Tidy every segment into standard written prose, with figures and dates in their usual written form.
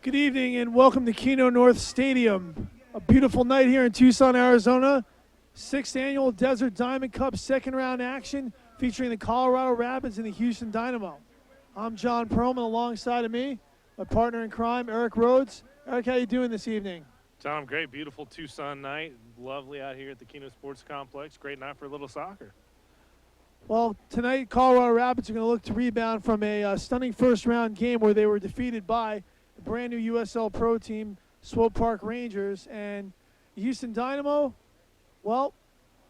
Good evening and welcome to Kino North Stadium. A beautiful night here in Tucson, Arizona. 6th annual Desert Diamond Cup second round action featuring the Colorado Rapids and the Houston Dynamo. I'm John Perlman. Alongside of me, my partner in crime, Eric Rhodes. Eric, how you doing this evening? John, I'm great. Beautiful Tucson night. Lovely out here at the Kino Sports Complex. Great night for a little soccer. Well, tonight Colorado Rapids are going to look to rebound from a stunning first round game where they were defeated by the brand new USL Pro team, Swope Park Rangers. And Houston Dynamo, well,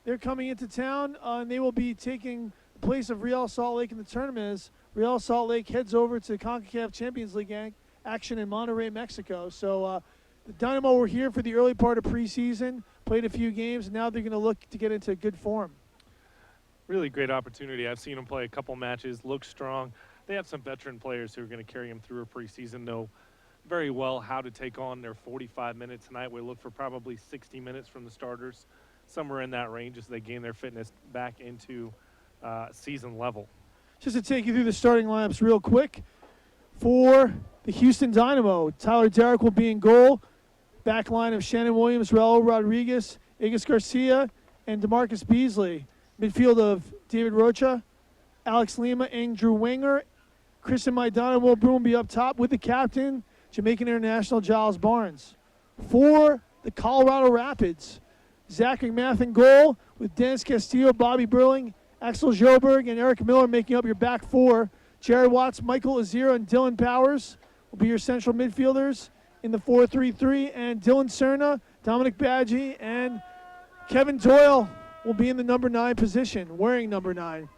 they're coming into town and they will be taking the place of Real Salt Lake in the tournament as Real Salt Lake heads over to CONCACAF Champions League action in Monterrey, Mexico. So the Dynamo were here for the early part of preseason, played a few games, and now they're going to look to get into good form. Really great opportunity. I've seen them play a couple matches, look strong. They have some veteran players who are going to carry them through a preseason, know very well how to take on their 45 minutes tonight. We look for probably 60 minutes from the starters, somewhere in that range as they gain their fitness back into season level. Just to take you through the starting lineups real quick. For the Houston Dynamo, Tyler Derrick will be in goal. Back line of Shannon Williams, Raul Rodriguez, Agus Garcia, and DeMarcus Beasley. Midfield of David Rocha, Alex Lima, Andrew Wenger. Christian Maidana will Broom be up top with the captain, Jamaican international Giles Barnes. For the Colorado Rapids, Zach McMath in goal with Dennis Castillo, Bobby Burling, Axel Joberg, and Eric Miller making up your back four. Jared Watts, Michael Azira, and Dylan Powers will be your central midfielders in the 4-3-3. And Dylan Cerna, Dominic Badgie, and Kevin Doyle will be in the number 9 position, wearing number 9.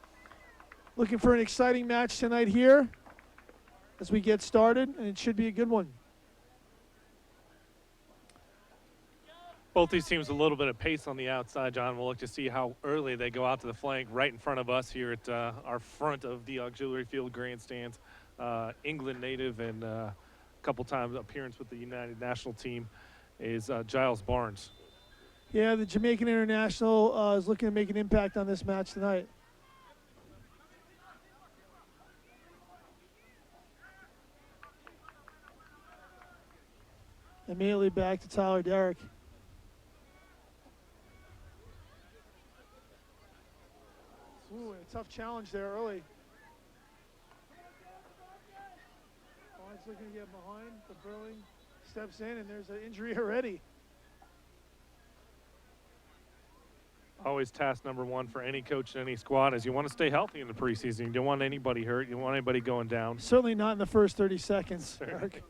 Looking for an exciting match tonight here as we get started, and it should be a good one. Both these teams a little bit of pace on the outside, John. We'll look to see how early they go out to the flank right in front of us here at our front of the auxiliary field grandstands. England native and a couple times appearance with the United National team is Giles Barnes. Yeah, the Jamaican international is looking to make an impact on this match tonight. Immediately back to Tyler Derrick. Ooh, a tough challenge there early. Barnes looking to get behind, but Burling steps in, and there's an injury already. Always task number one for any coach in any squad is you want to stay healthy in the preseason. You don't want anybody hurt. You don't want anybody going down. Certainly not in the first 30 seconds, Sure. Eric.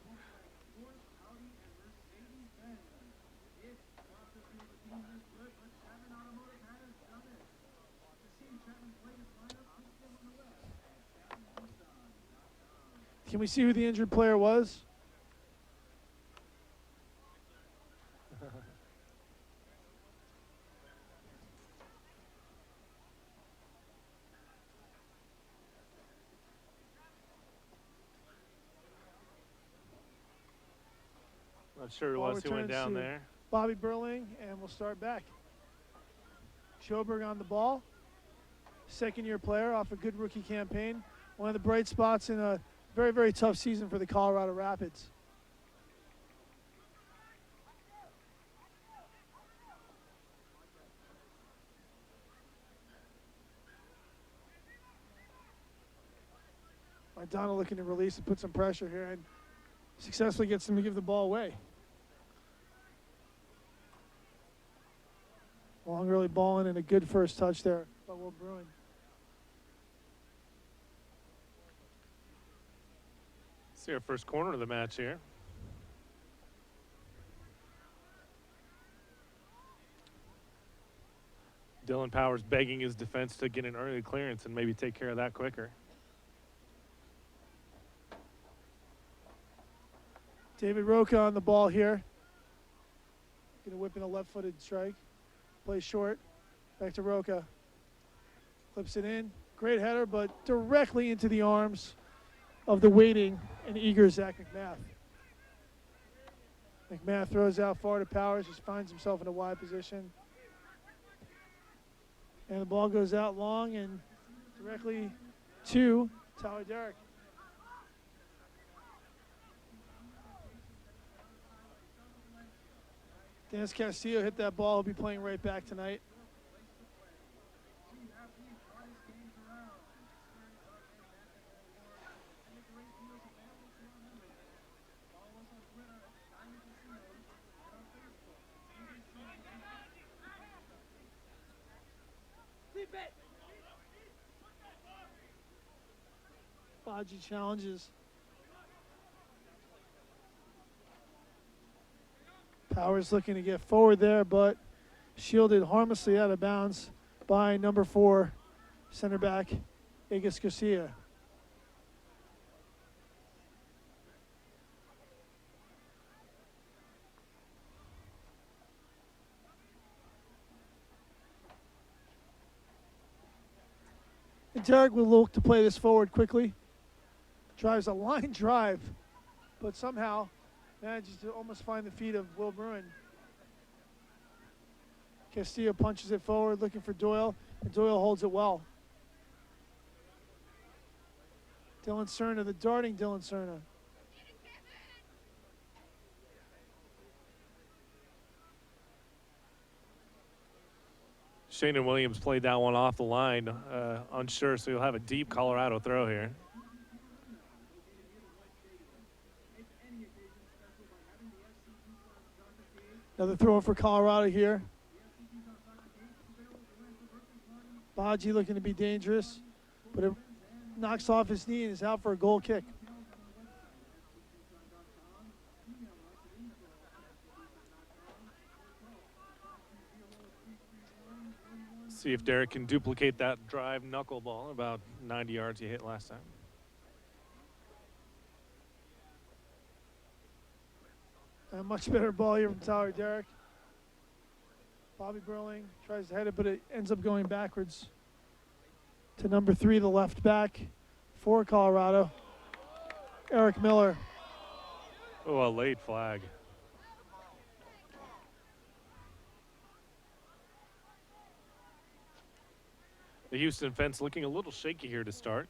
Can we see who the injured player was? Not sure who was who went down there. Bobby Burling, and we'll start back. Schoberg on the ball. Second-year player off a good rookie campaign. One of the bright spots in a very, very tough season for the Colorado Rapids. Maidana looking to release and put some pressure here and successfully gets them to give the ball away. Long early ball in and a good first touch there by Will Bruin. See our first corner of the match here. Dylan Powers begging his defense to get an early clearance and maybe take care of that quicker. David Roca on the ball here. Gonna whip in a left-footed strike. Play short. Back to Roca. Flips it in. Great header, but directly into the arms of the waiting and eager Zach McMath. McMath throws out far to Powers, just finds himself in a wide position. And the ball goes out long and directly to Tyler Derrick. Dennis Castillo hit that ball. He'll be playing right back tonight. Baji challenges. Powers looking to get forward there, but shielded harmlessly out of bounds by number 4, center back, Agus Garcia. And Derek will look to play this forward quickly. Drives a line drive, but somehow manages to almost find the feet of Will Bruin. Castillo punches it forward, looking for Doyle, and Doyle holds it well. Dylan Cerna, the darting Dylan Cerna. Shannon Williams played that one off the line, unsure, so he'll have a deep Colorado throw here. Another throw for Colorado here. Baji looking to be dangerous, but it knocks off his knee and is out for a goal kick. See if Derek can duplicate that drive knuckleball, about 90 yards he hit last time. A much better ball here from Tyler Derrick. Bobby Burling tries to head it, but it ends up going backwards to number 3, the left back for Colorado, Eric Miller. Oh, a late flag. The Houston fence looking a little shaky here to start.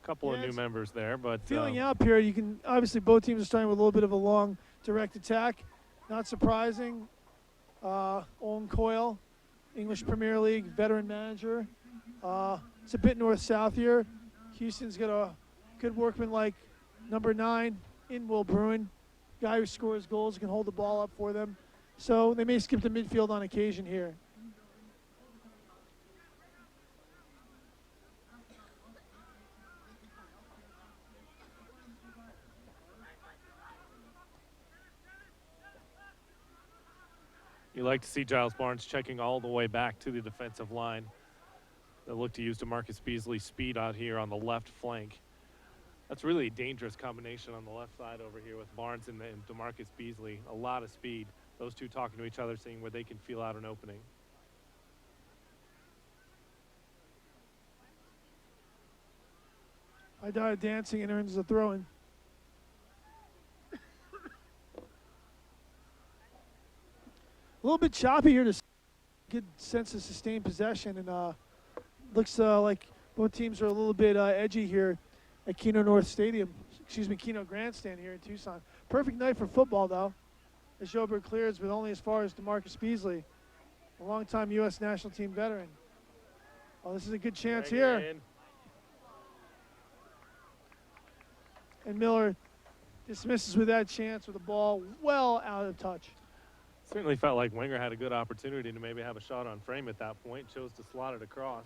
Couple of new members there, but feeling out period. You can obviously both teams are starting with a little bit of a long direct attack. Not surprising. Owen Coyle, English Premier League veteran manager. It's a bit north-south here. Houston's got a good workman like number 9 in Will Bruin, guy who scores goals, can hold the ball up for them. So they may skip the midfield on occasion here. You like to see Giles Barnes checking all the way back to the defensive line. They look to use DeMarcus Beasley's speed out here on the left flank. That's really a dangerous combination on the left side over here with Barnes and DeMarcus Beasley. A lot of speed. Those two talking to each other, seeing where they can feel out an opening. I died dancing and earns a throw-in. A little bit choppy here to good sense of sustained possession, and looks like both teams are a little bit edgy here at Kino Kino Grandstand here in Tucson. Perfect night for football, though, as Joburg clears, but only as far as DeMarcus Beasley, a longtime U.S. national team veteran. Oh, this is a good chance here. And Miller dismisses with that chance with the ball well out of touch. Certainly felt like Wenger had a good opportunity to maybe have a shot on frame at that point. Chose to slot it across.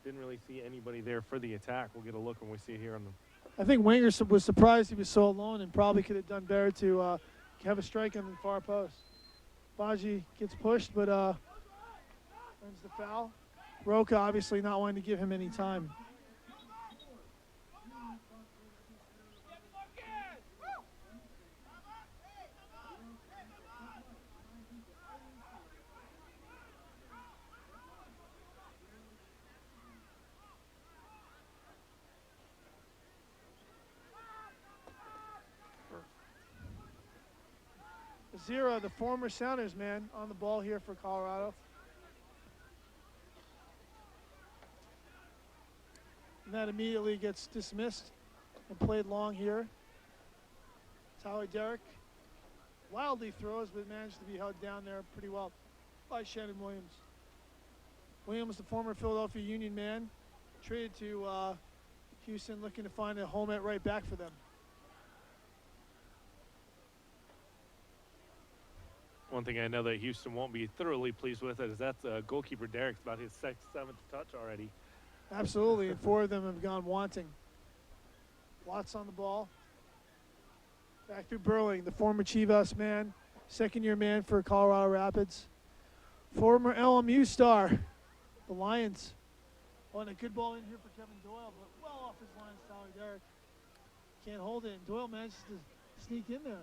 Didn't really see anybody there for the attack. We'll get a look when we see it here on the. I think Wenger was surprised he was so alone and probably could have done better to have a strike on the far post. Baji gets pushed, but Earns the foul. Roca obviously not wanting to give him any time. Zero, the former Sounders man, on the ball here for Colorado. And that immediately gets dismissed and played long here. Tyler Derrick wildly throws, but managed to be held down there pretty well by Shannon Williams. Williams, the former Philadelphia Union man, traded to Houston, looking to find a home at right back for them. One thing I know that Houston won't be thoroughly pleased with is that's goalkeeper Derrick's about his seventh touch already. Absolutely, and 4 of them have gone wanting. Watts on the ball. Back through Burling, the former Chivas man, second-year man for Colorado Rapids. Former LMU star, the Lions. Oh, and a good ball in here for Kevin Doyle, but well off his line, Tyler Derrick. Can't hold it, and Doyle manages to sneak in there.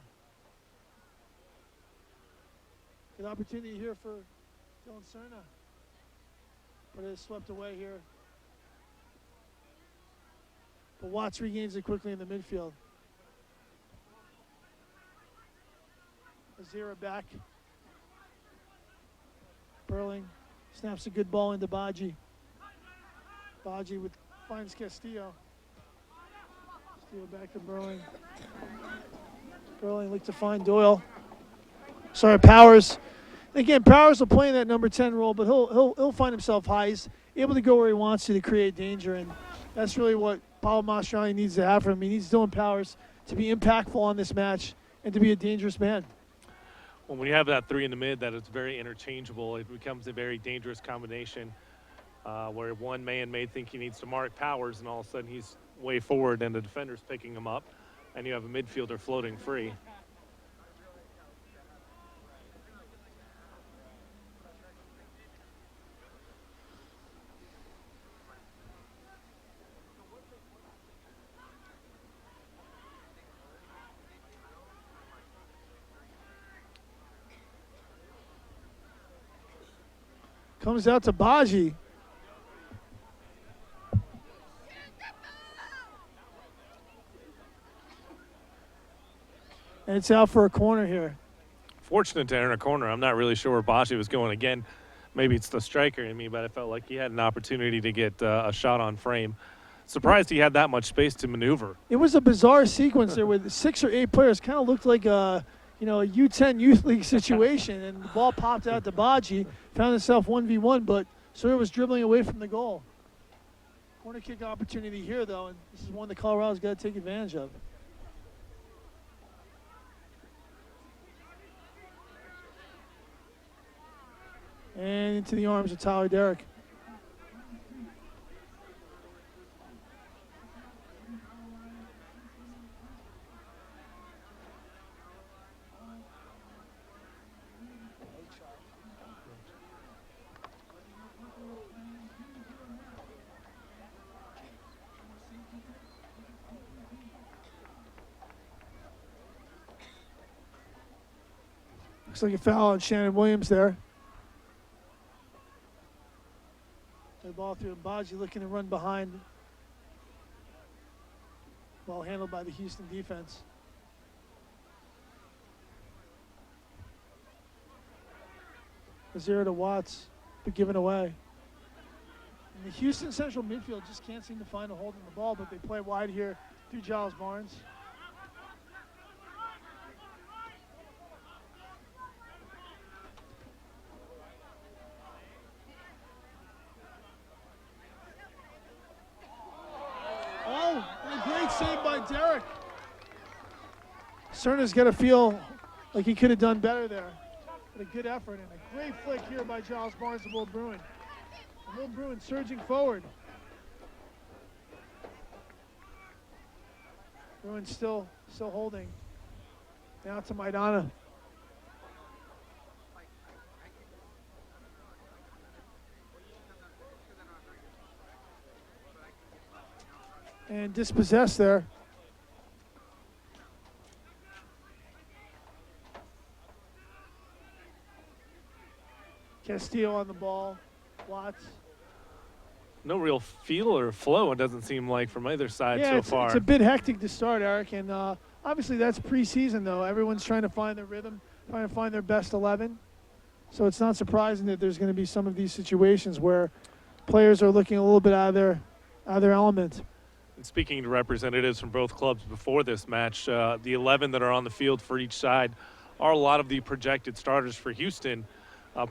Good opportunity here for Dylan Cerna. But it is swept away here. But Watts regains it quickly in the midfield. Azira back. Burling snaps a good ball into Baji. Baji finds Castillo. Castillo back to Burling. Burling look to find Doyle. Sorry, Powers. Again, Powers will play in that number 10 role, but he'll find himself high. He's able to go where he wants to create danger, and that's really what Paulo Mastroianni needs to have from him. He needs Dylan Powers to be impactful on this match and to be a dangerous man. Well, when you have that 3 in the mid, that is very interchangeable. It becomes a very dangerous combination where one man may think he needs to mark Powers, and all of a sudden he's way forward, and the defender's picking him up, and you have a midfielder floating free. Comes out to Baji. And it's out for a corner here. Fortunate to enter a corner. I'm not really sure where Baji was going again. Maybe it's the striker in me, but I felt like he had an opportunity to get a shot on frame. Surprised he had that much space to maneuver. It was a bizarre sequence there with 6 or 8 players. Kind of looked like a U10 Youth League situation, and the ball popped out to Baji, found himself 1v1, but Sawyer was dribbling away from the goal. Corner kick opportunity here, though, and this is one that Colorado's got to take advantage of. And into the arms of Tyler Derrick. Looks like a foul on Shannon Williams there. The ball through Baji looking to run behind. Ball handled by the Houston defense. A 0 to Watts, but given away. And the Houston central midfield just can't seem to find a hold on the ball, but they play wide here through Giles Barnes. Saved by Derrick. Cerna's got to feel like he could have done better there. But a good effort and a great flick here by Giles Barnes and Will Bruin. And Will Bruin surging forward. Bruin still holding. Now to Maidana. and dispossessed there. Castillo on the ball. Watts. No real feel or flow, it doesn't seem like, from either side so far. It's a bit hectic to start, Eric, and obviously that's preseason, though. Everyone's trying to find their rhythm, trying to find their best 11. So it's not surprising that there's going to be some of these situations where players are looking a little bit out of their element. And speaking to representatives from both clubs before this match, the 11 that are on the field for each side are a lot of the projected starters for Houston,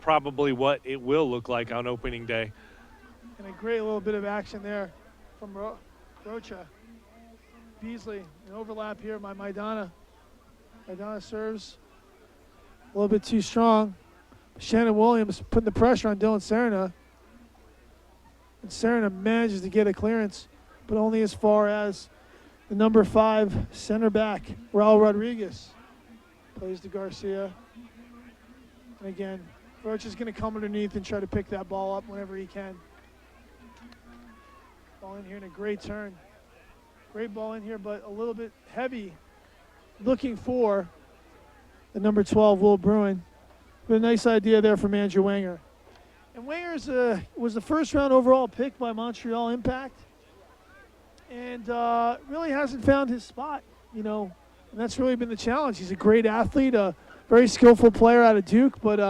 probably what it will look like on opening day. And a great little bit of action there from Rocha. Beasley, an overlap here by Maidana. Maidana serves a little bit too strong. Shannon Williams putting the pressure on Dylan Serna. And Serna manages to get a clearance, but only as far as the number 5 center back, Raul Rodriguez. Plays to Garcia. And again, Roach is going to come underneath and try to pick that ball up whenever he can. Ball in here in a great turn. Great ball in here, but a little bit heavy. Looking for the number 12, Will Bruin. But a nice idea there from Andrew Wenger. And Wenger's was the first-round overall pick by Montreal Impact. And really hasn't found his spot, you know. And that's really been the challenge. He's a great athlete, a very skillful player out of Duke. But,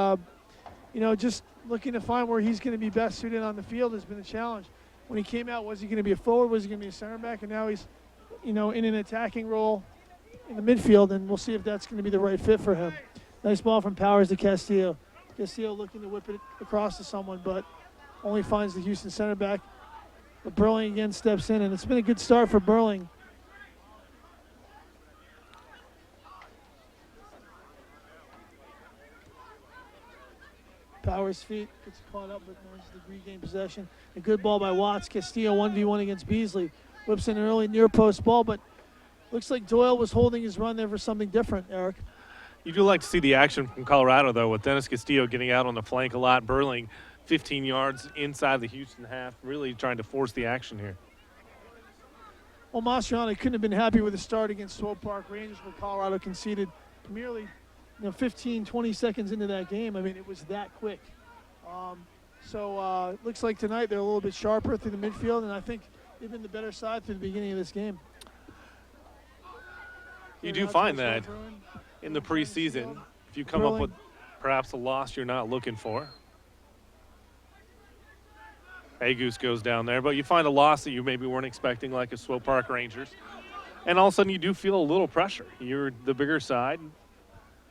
you know, just looking to find where he's going to be best suited on the field has been a challenge. When he came out, was he going to be a forward? Was he going to be a center back? And now he's, you know, in an attacking role in the midfield, and we'll see if that's going to be the right fit for him. Nice ball from Powers to Castillo. Castillo looking to whip it across to someone, but only finds the Houston center back. But Burling again steps in, and it's been a good start for Burling. Powers' feet gets caught up, but manages to regain possession. A good ball by Watts. Castillo 1v1 against Beasley. Whips in an early near post ball, but looks like Doyle was holding his run there for something different, Eric. You do like to see the action from Colorado, though, with Dennis Castillo getting out on the flank a lot. Burling 15 yards inside the Houston half, really trying to force the action here. Well, Mastriani couldn't have been happy with the start against Swope Park Rangers, where Colorado conceded merely 15, 20 seconds into that game. I mean, it was that quick. So looks like tonight they're a little bit sharper through the midfield, and I think they've been the better side through the beginning of this game. You do find that in the preseason, if you come up with perhaps a loss you're not looking for. Agus goes down there, but you find a loss that you maybe weren't expecting, like a Swope Park Rangers. And all of a sudden you do feel a little pressure. You're the bigger side.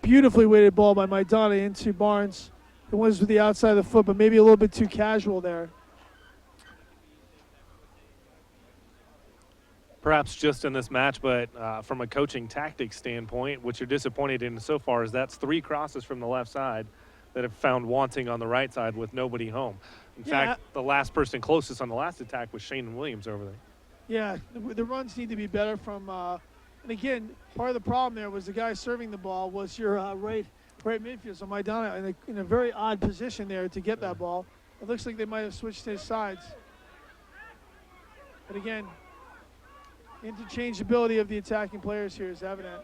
Beautifully weighted ball by Maidana into Barnes. It was with the outside of the foot, but maybe a little bit too casual there. Perhaps just in this match, but from a coaching tactics standpoint, what you're disappointed in so far is that's 3 crosses from the left side that have found wanting on the right side with nobody home. In fact, the last person closest on the last attack was Shane Williams over there. Yeah, the runs need to be better from and again, part of the problem there was the guy serving the ball was your right midfield. So Maidana in a very odd position there to get that ball. It looks like they might have switched his sides. But again, interchangeability of the attacking players here is evident.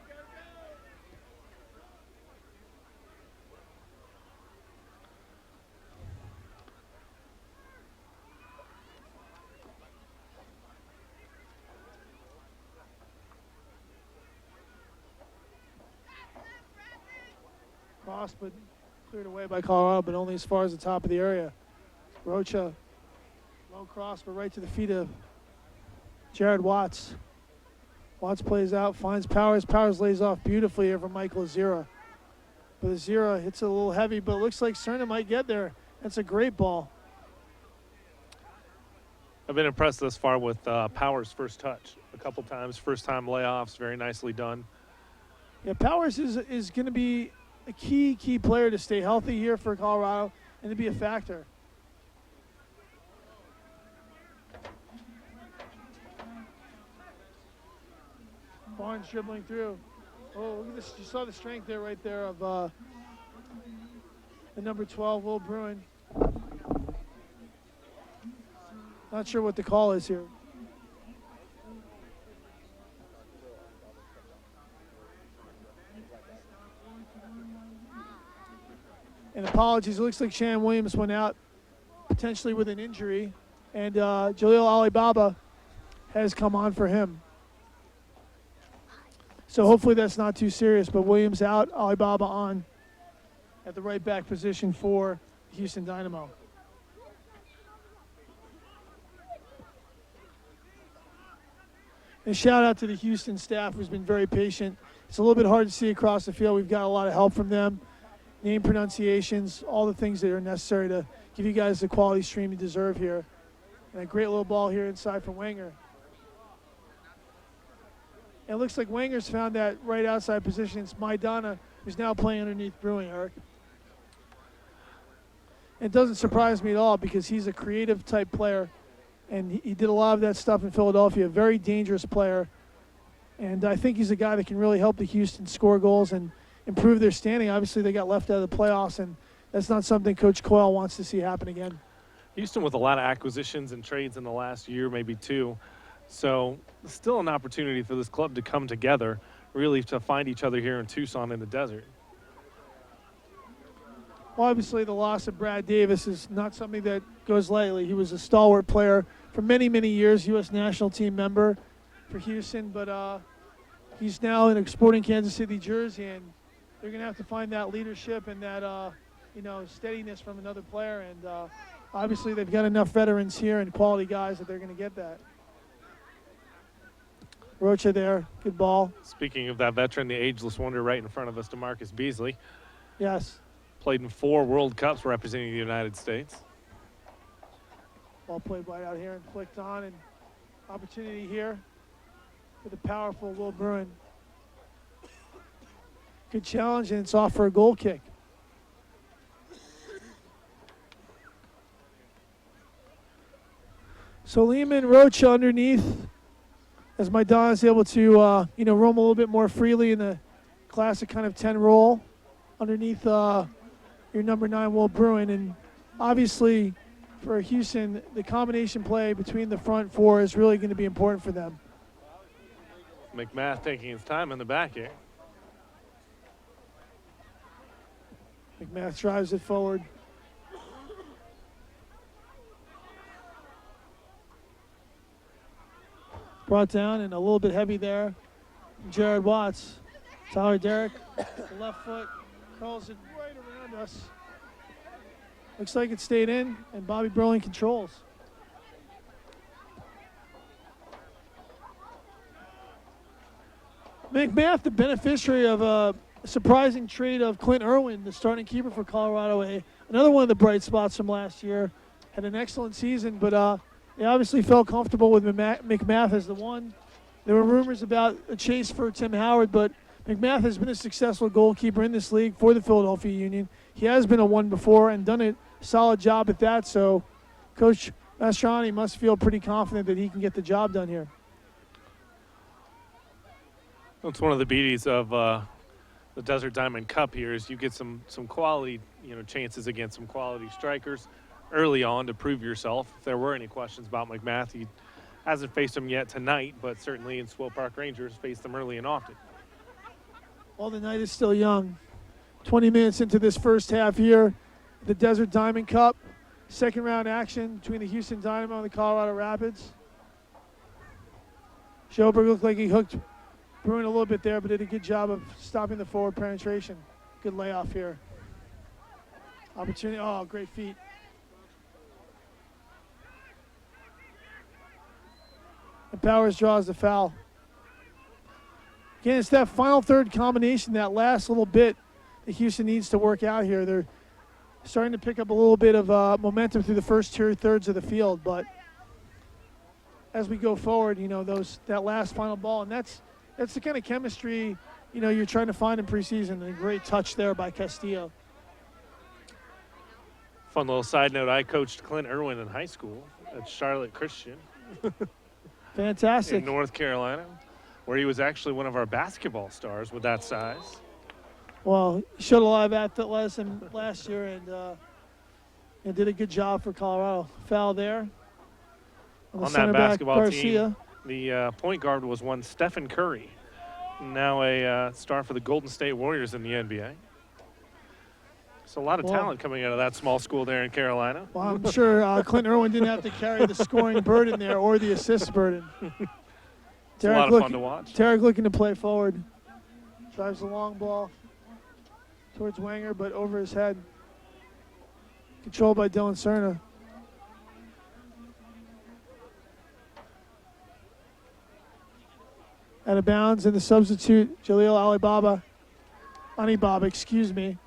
Cross, but cleared away by Colorado, but only as far as the top of the area. Rocha, low cross, but right to the feet of Jared Watts. Watts plays out, finds Powers. Powers lays off beautifully here from Michael Azira. But Azira hits it a little heavy, but it looks like Cerna might get there. That's a great ball. I've been impressed thus far with Powers' first touch. A couple times, first-time layoffs, very nicely done. Yeah, Powers is going to be a key player to stay healthy here for Colorado and to be a factor. Barnes dribbling through. Oh, look at this. You saw the strength there right there of the number 12, Will Bruin. Not sure what the call is here. And apologies, it looks like Shannon Williams went out potentially with an injury, and Jaleel Alibaba has come on for him. So hopefully that's not too serious, but Williams out, Alibaba on at the right back position for Houston Dynamo. And shout out to the Houston staff who's been very patient. It's a little bit hard to see across the field. We've got a lot of help from them. Name pronunciations, all the things that are necessary to give you guys the quality stream you deserve here. And a great little ball here inside from Wenger. And it looks like Wenger's found that right outside position. It's Maidana who's now playing underneath Brewing, Eric. It doesn't surprise me at all because he's a creative type player, and he did a lot of that stuff in Philadelphia. A very dangerous player, and I think he's a guy that can really help the Houston score goals and improve their standing. Obviously, they got left out of the playoffs, and that's not something Coach Coyle wants to see happen again. Houston with a lot of acquisitions and trades in the last year, maybe two. So still an opportunity for this club to come together, really to find each other here in Tucson in the desert. Well, obviously, the loss of Brad Davis is not something that goes lightly. He was a stalwart player for many, many years, U.S. national team member for Houston, but he's now in sporting Kansas City jersey, and they're going to have to find that leadership and that steadiness from another player. And obviously, they've got enough veterans here and quality guys that they're going to get that. Rocha there, good ball. Speaking of that veteran, the ageless wonder right in front of us, DeMarcus Beasley. Yes. Played in 4 World Cups representing the United States. Ball played right out here and flicked on, and opportunity here for the powerful Will Bruin. Good challenge, and it's off for a goal kick. So Lehman Rocha underneath, as Maidana is able to roam a little bit more freely in the classic kind of 10 roll underneath your number 9 Will Bruin. And obviously for Houston, the combination play between the front 4 is really going to be important for them. McMath taking his time in the back here. McMath drives it forward. Brought down and a little bit heavy there. Jared Watts. Tyler Derrick, left foot, curls it right around us. Looks like it stayed in, and Bobby Burling controls. McMath, the beneficiary of a surprising trade of Clint Irwin, the starting keeper for Colorado. Another one of the bright spots from last year. Had an excellent season, but they obviously felt comfortable with McMath as the one. There were rumors about a chase for Tim Howard, but McMath has been a successful goalkeeper in this league for the Philadelphia Union. He has been a one before and done a solid job at that, so Coach Mastrani must feel pretty confident that he can get the job done here. That's one of the beauties of the Desert Diamond Cup here is you get some quality chances against some quality strikers early on to prove yourself. If there were any questions about McMath, he hasn't faced them yet tonight, but certainly in Swope Park Rangers faced them early and often. Well, the night is still young. 20 minutes into this first half here, the Desert Diamond Cup, second round action between the Houston Dynamo and the Colorado Rapids. Schoberg looked like he hooked Bruin a little bit there, but did a good job of stopping the forward penetration. Good layoff here. Opportunity, oh, great feet. And Powers draws the foul. Again, it's that final third combination, that last little bit that Houston needs to work out here. They're starting to pick up a little bit of momentum through the first 2/3 of the field, but as we go forward, that last final ball, and that's the kind of chemistry, you're trying to find in preseason. A great touch there by Castillo. Fun little side note, I coached Clint Irwin in high school at Charlotte Christian. Fantastic. In North Carolina, where he was actually one of our basketball stars with that size. Well, he showed a lot of athleticism last year and did a good job for Colorado. Foul there. On that basketball team, the point guard was one Stephen Curry, now a star for the Golden State Warriors in the NBA. So a lot of Well, talent coming out of that small school there in Carolina. Well, I'm sure Clint Irwin didn't have to carry the scoring burden there or the assist burden. It's a lot of fun to watch. Tarek looking to play forward. Drives the long ball towards Wenger, but over his head. Controlled by Dylan Cerna. Out of bounds, and the substitute, Jaleel Anibaba, excuse me.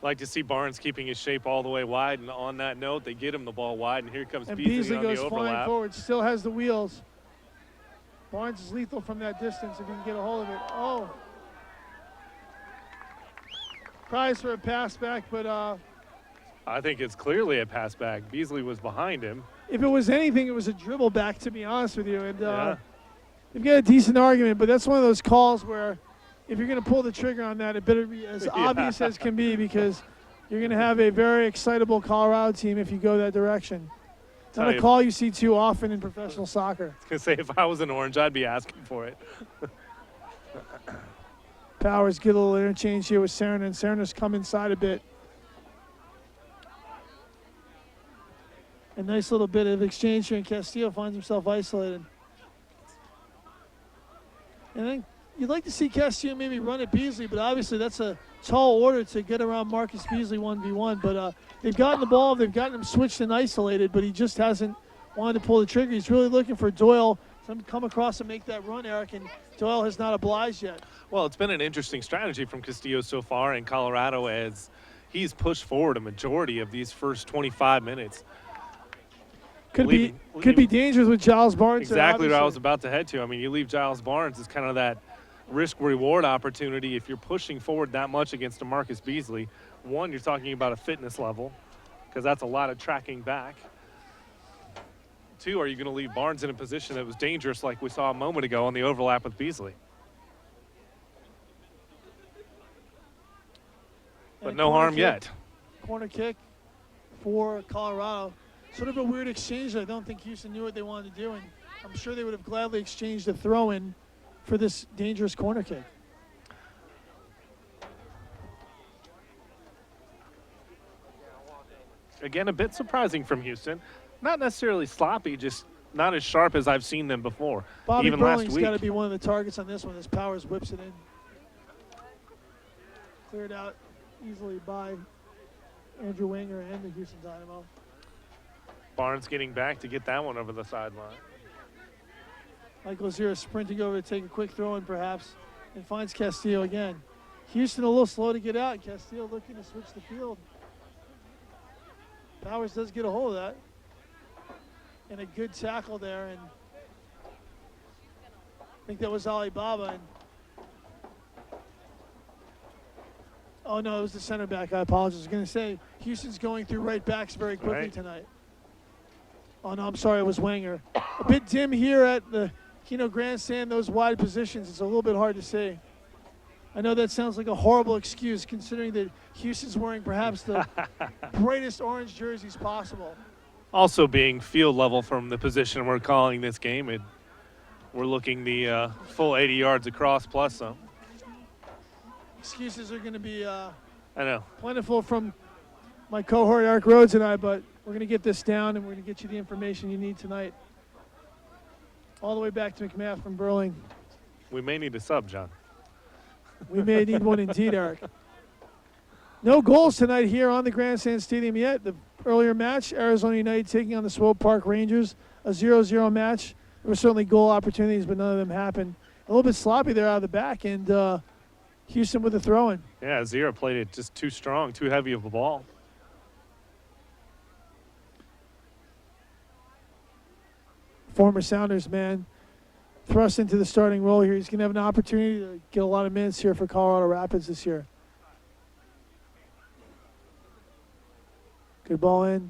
Like to see Barnes keeping his shape all the way wide, and on that note, they get him the ball wide, and here comes And Beasley on goes the flying overlap. forward, still has the wheels. Barnes is lethal from that distance if he can get a hold of it. Oh. Prize for a pass back, but I think it's clearly a pass back. Beasley was behind him. if it was anything, it was a dribble back, to be honest with you. And Yeah. they've got a decent argument, but that's one of those calls where if you're going to pull the trigger on that, it better be as obvious as can be, because you're going to have a very excitable Colorado team if you go that direction. It's not a call you see too often in professional soccer. I was going to say, if I was an Orange, I'd be asking for it. Powers get a little interchange here with Serna, and Serna's come inside a bit. A nice little bit of exchange here, and Castillo finds himself isolated. And then you'd like to see Castillo maybe run at Beasley, but obviously that's a tall order to get around Marcus Beasley 1v1. But they've gotten the ball, they've gotten him switched and isolated, but he just hasn't wanted to pull the trigger. He's really looking for Doyle to come across and make that run, Eric, and Doyle has not obliged yet. Well, it's been an interesting strategy from Castillo so far in Colorado, as he's pushed forward a majority of these first 25 minutes. Could be dangerous with Giles Barnes. Exactly what I was about to head to. I mean, you leave Giles Barnes, it's kind of that risk-reward opportunity if you're pushing forward that much against a Marcus Beasley. One, you're talking about a fitness level, because that's a lot of tracking back. Two, are you going to leave Barnes in a position that was dangerous like we saw a moment ago on the overlap with Beasley? But no harm yet. Corner kick for Colorado. Sort of a weird exchange. I don't think Houston knew what they wanted to do, and I'm sure they would have gladly exchanged a throw-in for this dangerous corner kick. Again, a bit surprising from Houston. Not necessarily sloppy, just not as sharp as I've seen them before. Bobby even Burling's last week. got to be one of the targets on this one as Powers whips it in. Cleared out easily by Andrew Wenger and the Houston Dynamo. Barnes getting back to get that one over the sideline. Michael Zera sprinting over to take a quick throw in perhaps, and finds Castillo again. Houston a little slow to get out. Castillo looking to switch the field. Powers does get a hold of that. And a good tackle there, and I think that was Alibaba. And oh no, it was the center back. I apologize. I was going to say Houston's going through right backs very quickly tonight. Oh no, I'm sorry, it was Wenger. A bit dim here at the Kino grandstand, those wide positions. It's a little bit hard to see. I know that sounds like a horrible excuse considering that Houston's wearing perhaps the brightest orange jerseys possible. Also being field level from the position we're calling this game, we're looking the full 80 yards across plus some. Excuses are going to be I know. plentiful from my cohort Eric Rhodes and I, but we're going to get this down and we're going to get you the information you need tonight. All the way back to McMath from Burling. We may need a sub, John. We may need one indeed, Eric. No goals tonight here on the Grandstand Stadium yet. The earlier match, Arizona United taking on the Swope Park Rangers, a 0-0 match. There were certainly goal opportunities, but none of them happened. A little bit sloppy there out of the back, and Houston with the throw-in. Yeah, Zera played it just too strong, too heavy of a ball. Former Sounders man thrust into the starting role here. He's going to have an opportunity to get a lot of minutes here for Colorado Rapids this year. Good ball in.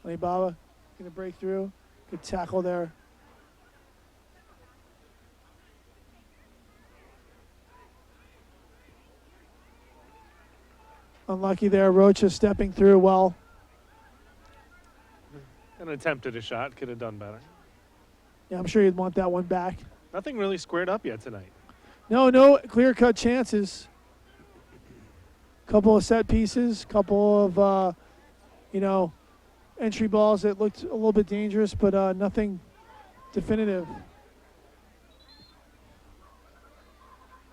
Alibaba going to break through. Good tackle there. Unlucky there. Rocha stepping through well. An attempt at a shot, could have done better. Yeah, I'm sure you'd want that one back. Nothing really squared up yet tonight. No clear-cut chances. Couple of set pieces, couple of, entry balls that looked a little bit dangerous, but nothing definitive.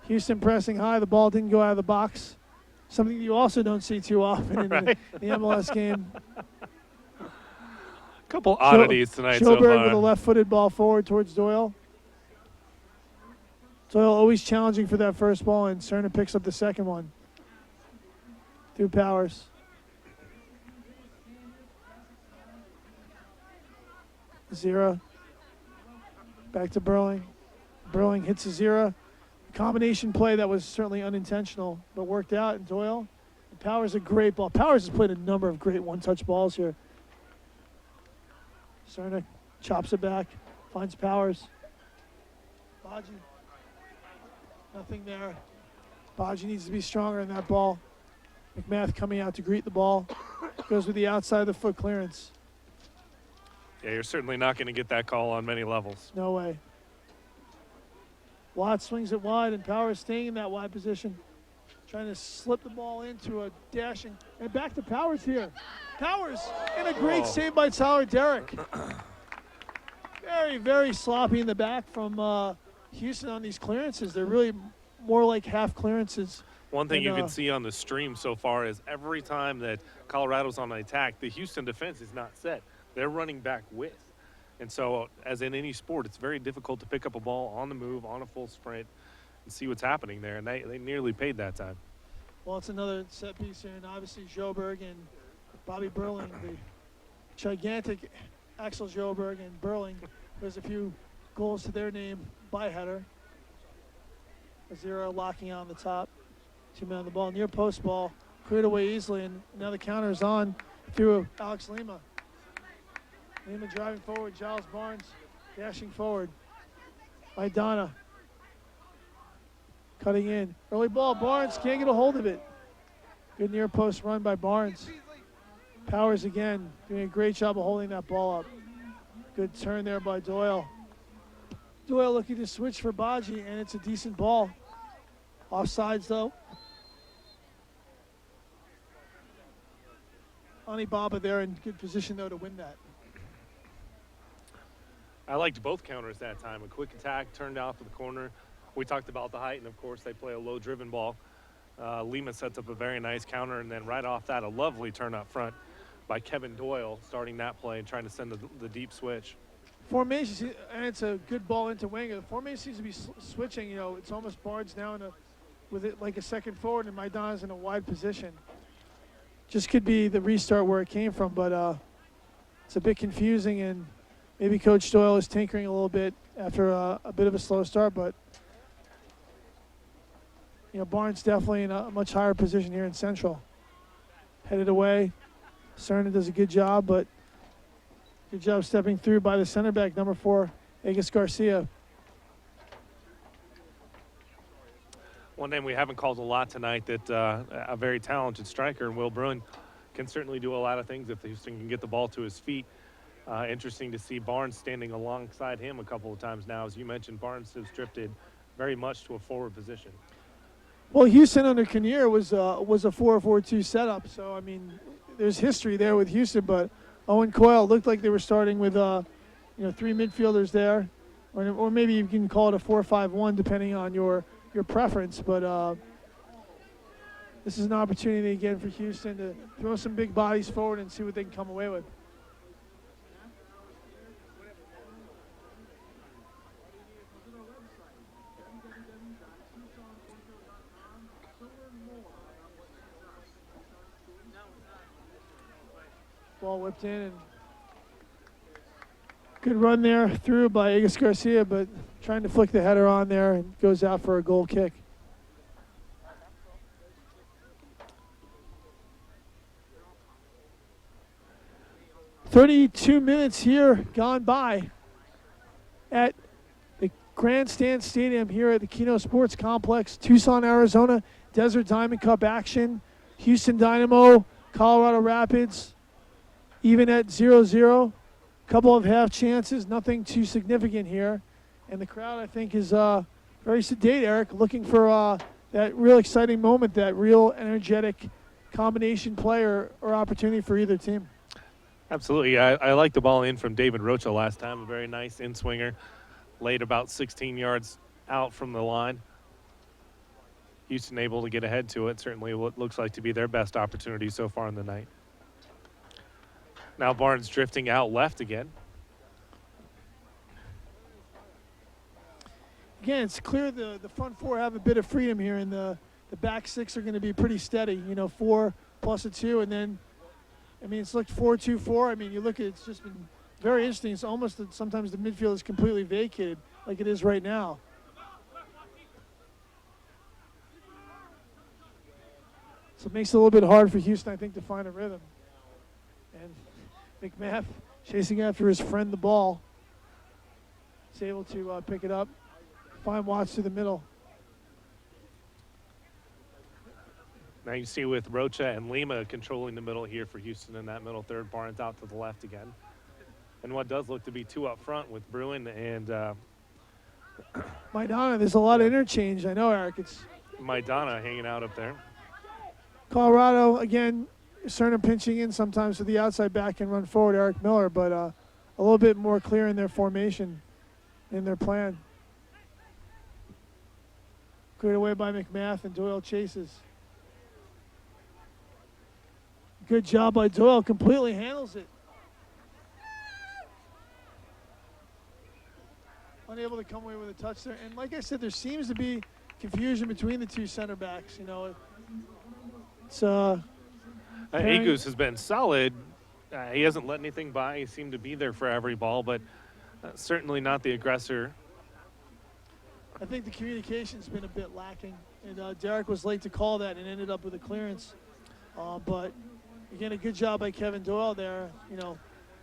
Houston pressing high. The ball didn't go out of the box. Something you also don't see too often in Right. the MLS game. Couple oddities tonight so Schoberg far. with a left-footed ball forward towards Doyle. Doyle always challenging for that first ball, and Cerna picks up the second one. Through Powers. Zira. Back to Burling. Burling hits a Zira. Combination play that was certainly unintentional, but worked out. And Doyle. And Powers a great ball. Powers has played a number of great one-touch balls here. Cerna chops it back. Finds Powers. Baji. Nothing there. Baji needs to be stronger in that ball. McMath coming out to greet the ball. Goes with the outside of the foot clearance. Yeah, you're certainly not going to get that call on many levels. No way. Watt swings it wide, and Powers staying in that wide position. Trying to slip the ball into a dashing. And back to Powers here. Powers, and a great save by Tyler Derrick. Very, very sloppy in the back from Houston on these clearances. They're really more like half clearances. One thing you can see on the stream so far is every time that Colorado's on an attack, the Houston defense is not set. They're running back with. And so, as in any sport, it's very difficult to pick up a ball on the move, on a full sprint, and see what's happening there. And they nearly paid that time. Well, it's another set piece here, and obviously Schoberg and Bobby Burling, the gigantic Axel Schoberg and Burling. There's a few goals to their name by header. Azira locking out on the top. 2-man on the ball. Near post ball. Cleared away easily, and now the counter is on through Alex Lima. Lima driving forward. Giles Barnes dashing forward. Maidana cutting in. Early ball. Barnes can't get a hold of it. Good near post run by Barnes. Powers again doing a great job of holding that ball up. Good turn there by Doyle. Doyle looking to switch for Baji, and it's a decent ball. Offsides though. Anibaba there in good position though to win that. I liked both counters that time. A quick attack turned out for the corner. We talked about the height, and of course they play a low-driven ball. Lima sets up a very nice counter, and then right off that, a lovely turn up front by Kevin Doyle, starting that play and trying to send the deep switch. Formation, and it's a good ball into wing. The formation seems to be switching. It's almost Barnes now with it like a second forward, and Maidana's in a wide position. Just could be the restart where it came from, but it's a bit confusing, and maybe Coach Doyle is tinkering a little bit after a bit of a slow start, but Barnes definitely in a much higher position here in Central. Headed away. Cerna does a good job, but good job stepping through by the center back, number 4, Agus Garcia. One name we haven't called a lot tonight that a very talented striker, Will Bruin, can certainly do a lot of things if Houston can get the ball to his feet. Interesting to see Barnes standing alongside him a couple of times now. As you mentioned, Barnes has drifted very much to a forward position. Well, Houston under Kinnear was a 4-4-2 setup, so I mean, there's history there with Houston. But Owen Coyle looked like they were starting with 3 midfielders there, or maybe you can call it a 4-5-1 depending on your preference. But this is an opportunity again for Houston to throw some big bodies forward and see what they can come away with. Ball whipped in, and good run there through by Agus Garcia, but trying to flick the header on there and goes out for a goal kick. "32 minutes here gone by at the Grandstand Stadium here at the Kino Sports Complex, Tucson, Arizona. Desert Diamond Cup action. Houston Dynamo, Colorado Rapids, even at 0-0. couple of half chances, nothing too significant here. And the crowd, I think, is very sedate, Eric, looking for that real exciting moment, that real energetic combination player or opportunity for either team. Absolutely. I like the ball in from David Rocha last time. A very nice in-swinger. Laid about 16 yards out from the line. Houston able to get ahead to it. Certainly what looks like to be their best opportunity so far in the night. Now Barnes drifting out left again. Again, it's clear the front four have a bit of freedom here, and the back six are going to be pretty steady. 4 plus a 2, and then, I mean, it's looked 4-2-4. I mean, you look at it, it's just been very interesting. It's almost that sometimes the midfield is completely vacated, like it is right now. So it makes it a little bit hard for Houston, I think, to find a rhythm. And McMath chasing after his friend the ball. He's able to pick it up. Fine watch to the middle. Now you see with Rocha and Lima controlling the middle here for Houston in that middle third. Barnes out to the left again. And what does look to be 2 up front with Bruin and Maidana, there's a lot of interchange. I know, Eric. It's Maidana hanging out up there. Colorado, again, Cerna pinching in sometimes to the outside back and run forward, Eric Miller, but a little bit more clear in their formation, in their plan. Cleared away by McMath, and Doyle chases. Good job by Doyle, completely handles it. Unable to come away with a touch there. And like I said, there seems to be confusion between the two center backs. It's Agus has been solid. He hasn't let anything by. He seemed to be there for every ball, but certainly not the aggressor. I think the communication's been a bit lacking, and Derek was late to call that and ended up with a clearance. But again, a good job by Kevin Doyle there.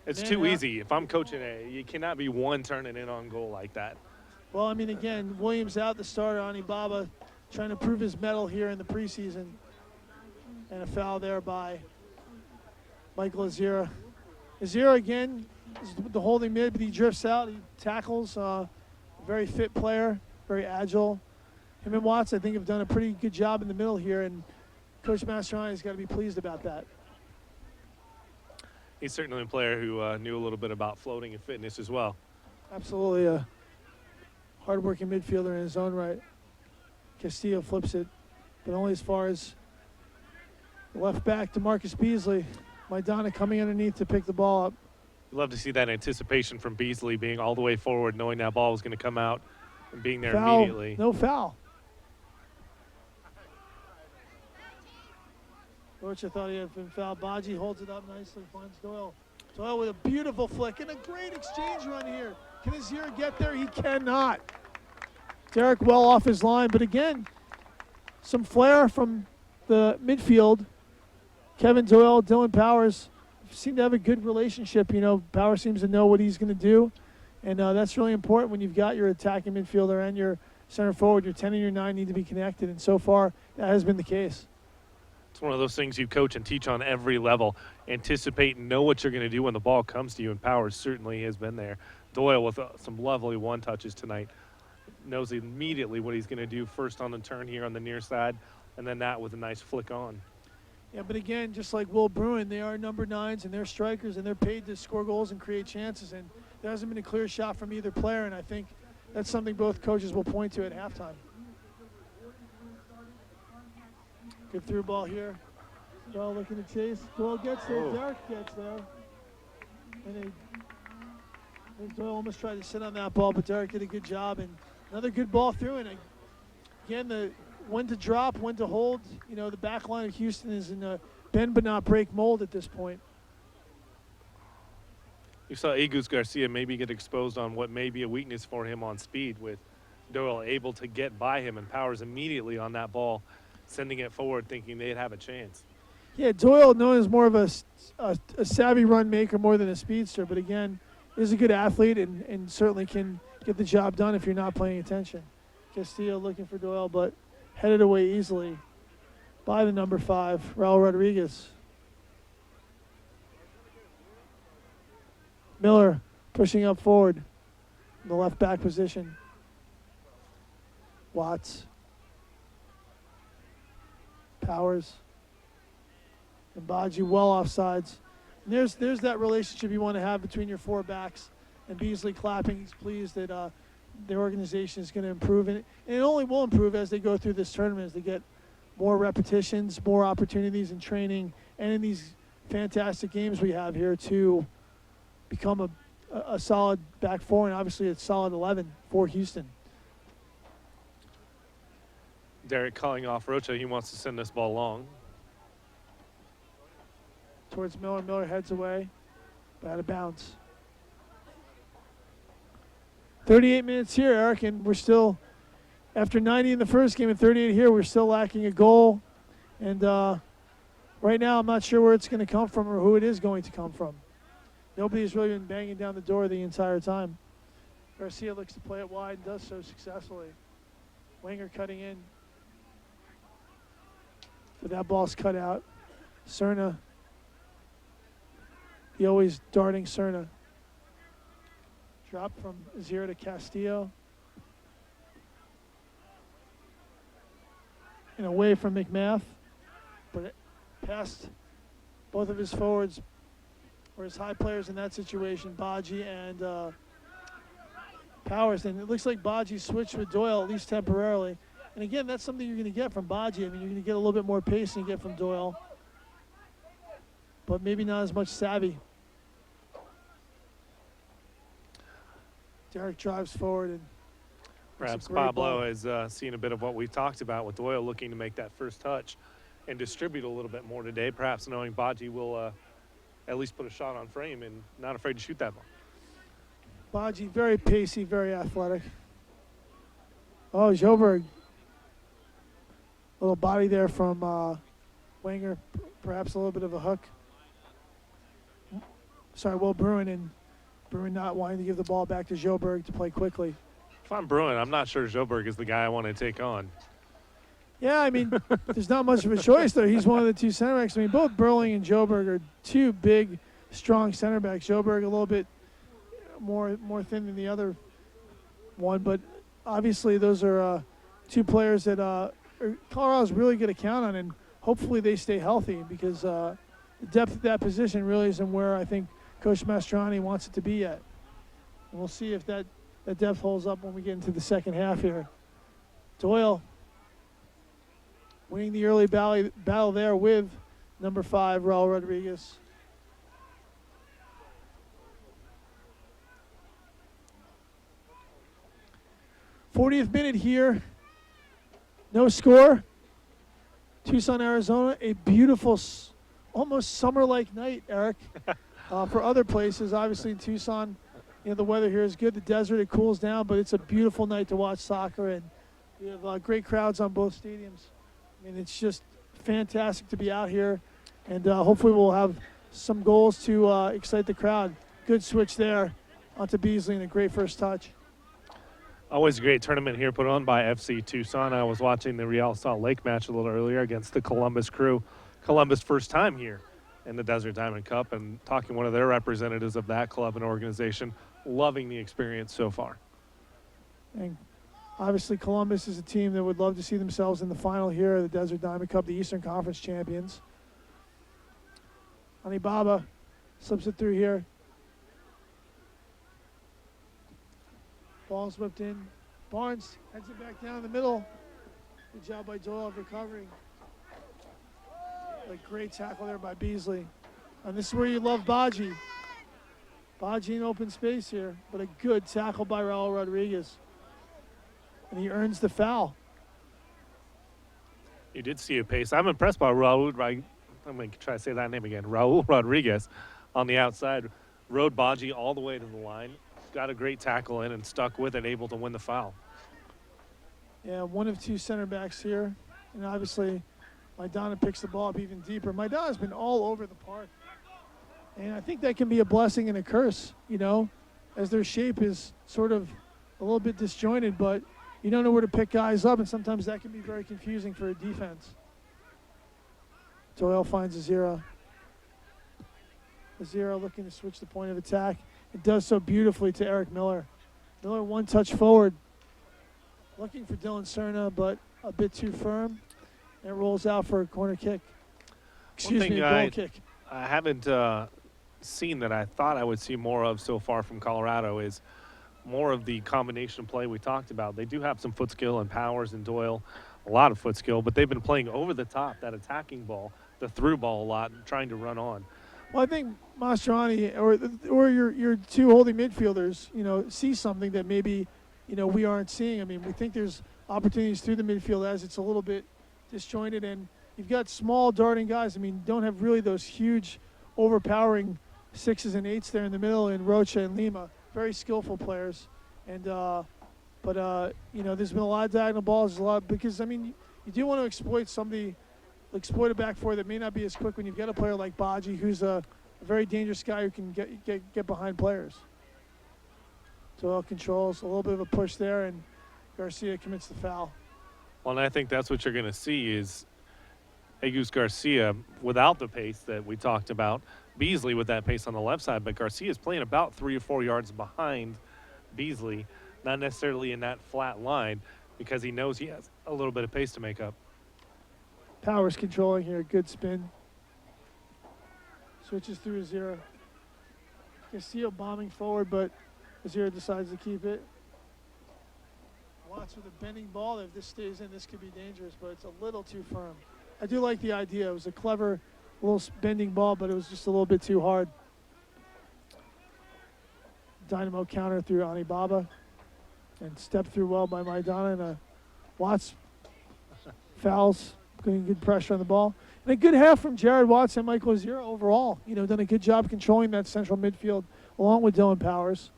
It's too easy. If I'm coaching you cannot be one turning in on goal like that. Well, I mean, again, Williams out, the starter, Anibaba, trying to prove his mettle here in the preseason. And a foul there by Michael Azira. Azira, again, is the holding mid, but he drifts out. He tackles. Very fit player, very agile. Him and Watts, I think, have done a pretty good job in the middle here, and Coach Mastrani has got to be pleased about that. He's certainly a player who knew a little bit about floating and fitness as well. Absolutely a hard-working midfielder in his own right. Castillo flips it, but only as far as the left back to Marcus Beasley. Maidana coming underneath to pick the ball up. You'd love to see that anticipation from Beasley being all the way forward, knowing that ball was going to come out and being there Foul, immediately. no foul. Rocha thought he had been fouled. Baji holds it up nicely, finds Doyle. Doyle with a beautiful flick and a great exchange run here. Can Azira get there? He cannot. Derek well off his line, but again, some flair from the midfield. Kevin Doyle, Dylan Powers seem to have a good relationship. Powers seems to know what he's going to do, and that's really important when you've got your attacking midfielder and your center forward. Your 10 and your 9 need to be connected, and so far that has been the case. It's one of those things you coach and teach on every level. Anticipate and know what you're going to do when the ball comes to you, and Powers certainly has been there. Doyle with some lovely one-touches tonight. Knows immediately what he's going to do first on the turn here on the near side, and then that with a nice flick on. Yeah, but again, just like Will Bruin, they are number 9s and they're strikers, and they're paid to score goals and create chances, and there hasn't been a clear shot from either player, and I think that's something both coaches will point to at halftime. Good through ball here. Doyle looking to chase. Doyle gets there. Oh. Derek gets there. And Doyle almost tried to sit on that ball, but Derek did a good job. And another good ball through. And again, when to drop, when to hold. The back line of Houston is in a bend but not break mold at this point. You saw Agus Garcia maybe get exposed on what may be a weakness for him on speed, with Doyle able to get by him and Powers immediately on that ball, sending it forward thinking they'd have a chance. Yeah, Doyle, known as more of a savvy run maker more than a speedster, but again, is a good athlete and certainly can get the job done if you're not paying attention. Castillo looking for Doyle, but headed away easily by the number 5, Raul Rodriguez. Miller pushing up forward in the left back position. Watts. Powers. And Baji well offsides. And there's that relationship you want to have between your four backs. And Beasley clapping. He's pleased that their organization is going to improve. And it only will improve as they go through this tournament, as they get more repetitions, more opportunities in training, and in these fantastic games we have here to become a solid back four, and obviously a solid 11 for Houston. Derek calling off Rocha. He wants to send this ball long. Towards Miller. Miller heads away, but out of bounds. 38 minutes here, Eric, and we're still, after 90 in the first game and 38 here, we're still lacking a goal. And right now I'm not sure where it's going to come from or who it is going to come from. Nobody's really been banging down the door the entire time. Garcia looks to play it wide and does so successfully. Wenger cutting in. But that ball's cut out. Cerna. He always darting Cerna. Drop from Zero to Castillo. And away from McMath. But past both of his forwards, or his high players in that situation, Baji and Powers. And it looks like Baji switched with Doyle, at least temporarily. And again, that's something you're going to get from Baji. I mean, you're going to get a little bit more pace than you get from Doyle. But maybe not as much savvy. Derek drives forward. And perhaps Pablo has seen a bit of what we've talked about with Doyle looking to make that first touch and distribute a little bit more today, perhaps knowing Baji will at least put a shot on frame and not afraid to shoot that ball. Baji, very pacey, very athletic. Oh, Joberg. A little body there from Wenger, perhaps a little bit of a hook. Sorry, Will Bruin, and Bruin not wanting to give the ball back to Joberg to play quickly. If I'm Bruin, I'm not sure Joberg is the guy I want to take on. Yeah, I mean, there's not much of a choice there. He's one of the two center backs. I mean, both Burling and Joberg are two big, strong center backs. Joberg a little bit more thin than the other one, but obviously those are two players that Colorado's really going to count on, and hopefully they stay healthy, because the depth of that position really isn't where I think Coach Mastrani wants it to be yet. And we'll see if that depth holds up when we get into the second half here. Doyle winning the early battle there with number 5, Raul Rodriguez. '40th minute here. No score. Tucson, Arizona. A beautiful, almost summer-like night, Eric. For other places, obviously in Tucson, you know, the weather here is good. The desert, it cools down, but it's a beautiful night to watch soccer, and we have great crowds on both stadiums. I mean, it's just fantastic to be out here, and hopefully we'll have some goals to excite the crowd. Good switch there onto Beasley, and a great first touch. Always a great tournament here put on by FC Tucson. I was watching the Real Salt Lake match a little earlier against the Columbus crew. Columbus first time here in the Desert Diamond Cup, and talking to one of their representatives of that club and organization, loving the experience so far. And obviously Columbus is a team that would love to see themselves in the final here of the Desert Diamond Cup, the Eastern Conference champions. Anibaba slips it through here. Ball's whipped in. Barnes heads it back down the middle. Good job by Doyle of recovering. A great tackle there by Beasley. And this is where you love Baji. Baji in open space here, but a good tackle by Raul Rodriguez. And he earns the foul. You did see a pace. I'm impressed by Raul. I'm going to try to say that name again. Raul Rodriguez on the outside. Rode Baji all the way to the line. Got a great tackle in and stuck with it, able to win the foul. Yeah, one of two center backs here. And obviously, Maidana picks the ball up even deeper. Maidana's been all over the park. And I think that can be a blessing and a curse, you know, as their shape is sort of a little bit disjointed, but you don't know where to pick guys up, and sometimes that can be very confusing for a defense. Doyle finds a 0. Zero looking to switch the point of attack. It does so beautifully to Eric Miller. Miller one touch forward. Looking for Dylan Cerna, but a bit too firm. And it rolls out for a corner kick. Excuse me, a goal kick. I haven't seen that I thought I would see more of so far from Colorado is more of the combination play we talked about. They do have some foot skill and Powers and Doyle, a lot of foot skill, but they've been playing over the top, that attacking ball, the through ball a lot, and trying to run on. Well, I think Mastriani or your two holding midfielders, see something that maybe, we aren't seeing. I mean, we think there's opportunities through the midfield as it's a little bit disjointed, and you've got small darting guys. I mean, don't have really those huge, overpowering 6s and 8s there in the middle in Rocha and Lima. Very skillful players, and but there's been a lot of diagonal balls, because you do want to exploit a back four that may not be as quick when you've got a player like Baji, who's a very dangerous guy who can get behind players. Doyle controls a little bit of a push there, and Garcia commits the foul. Well, and I think that's what you're going to see is Jesus Garcia without the pace that we talked about. Beasley with that pace on the left side, but Garcia's playing about 3 or 4 yards behind Beasley, not necessarily in that flat line, because he knows he has a little bit of pace to make up. Powers controlling here, good spin. Switches through Azira. Castillo bombing forward, but Azira decides to keep it. Watts with a bending ball. If this stays in, this could be dangerous, but it's a little too firm. I do like the idea. It was a clever little bending ball, but it was just a little bit too hard. Dynamo counter through Anibaba, and step through well by Maidana, and Watts fouls, getting good pressure on the ball. And a good half from Jared Watts and Michael Azira overall. Done a good job controlling that central midfield along with Dylan Powers.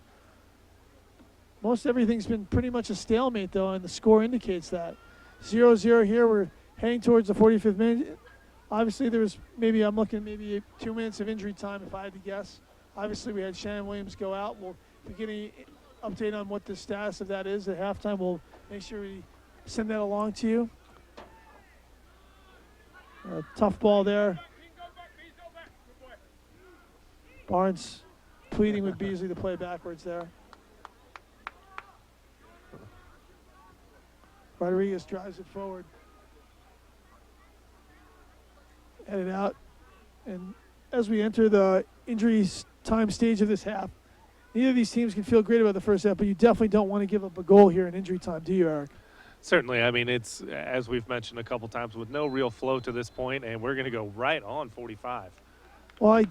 Most everything's been pretty much a stalemate, though, and the score indicates that. 0-0 here. We're heading towards the 45th minute. Obviously, there was I'm looking maybe 2 minutes of injury time if I had to guess. Obviously, we had Shannon Williams go out. If we get any update on what the status of that is at halftime, we'll make sure we send that along to you. Tough ball there. Barnes pleading with Beasley to play backwards there. Rodriguez drives it forward. Headed out. And as we enter the injury time stage of this half, neither of these teams can feel great about the first half, but you definitely don't want to give up a goal here in injury time, do you, Eric? Certainly. I mean, it's, as we've mentioned a couple times, with no real flow to this point, and we're going to go right on 45. Well,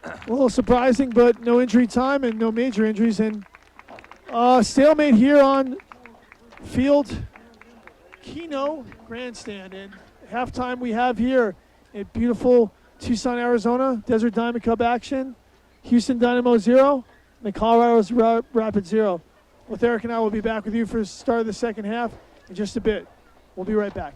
a little surprising, but no injury time and no major injuries. And stalemate here on field Kino grandstand. And halftime we have here at beautiful Tucson, Arizona, Desert Diamond Cup action. Houston Dynamo 0, and the Colorado Rapids 0. With Eric and I will be back with you for the start of the second half in just a bit. We'll be right back.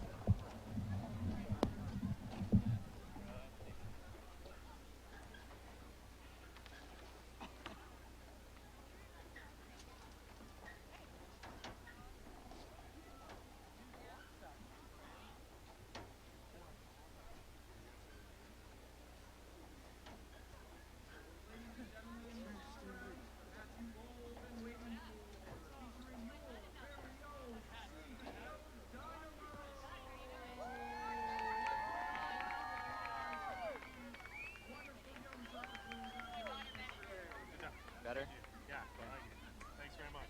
Better? Yeah, thanks very much.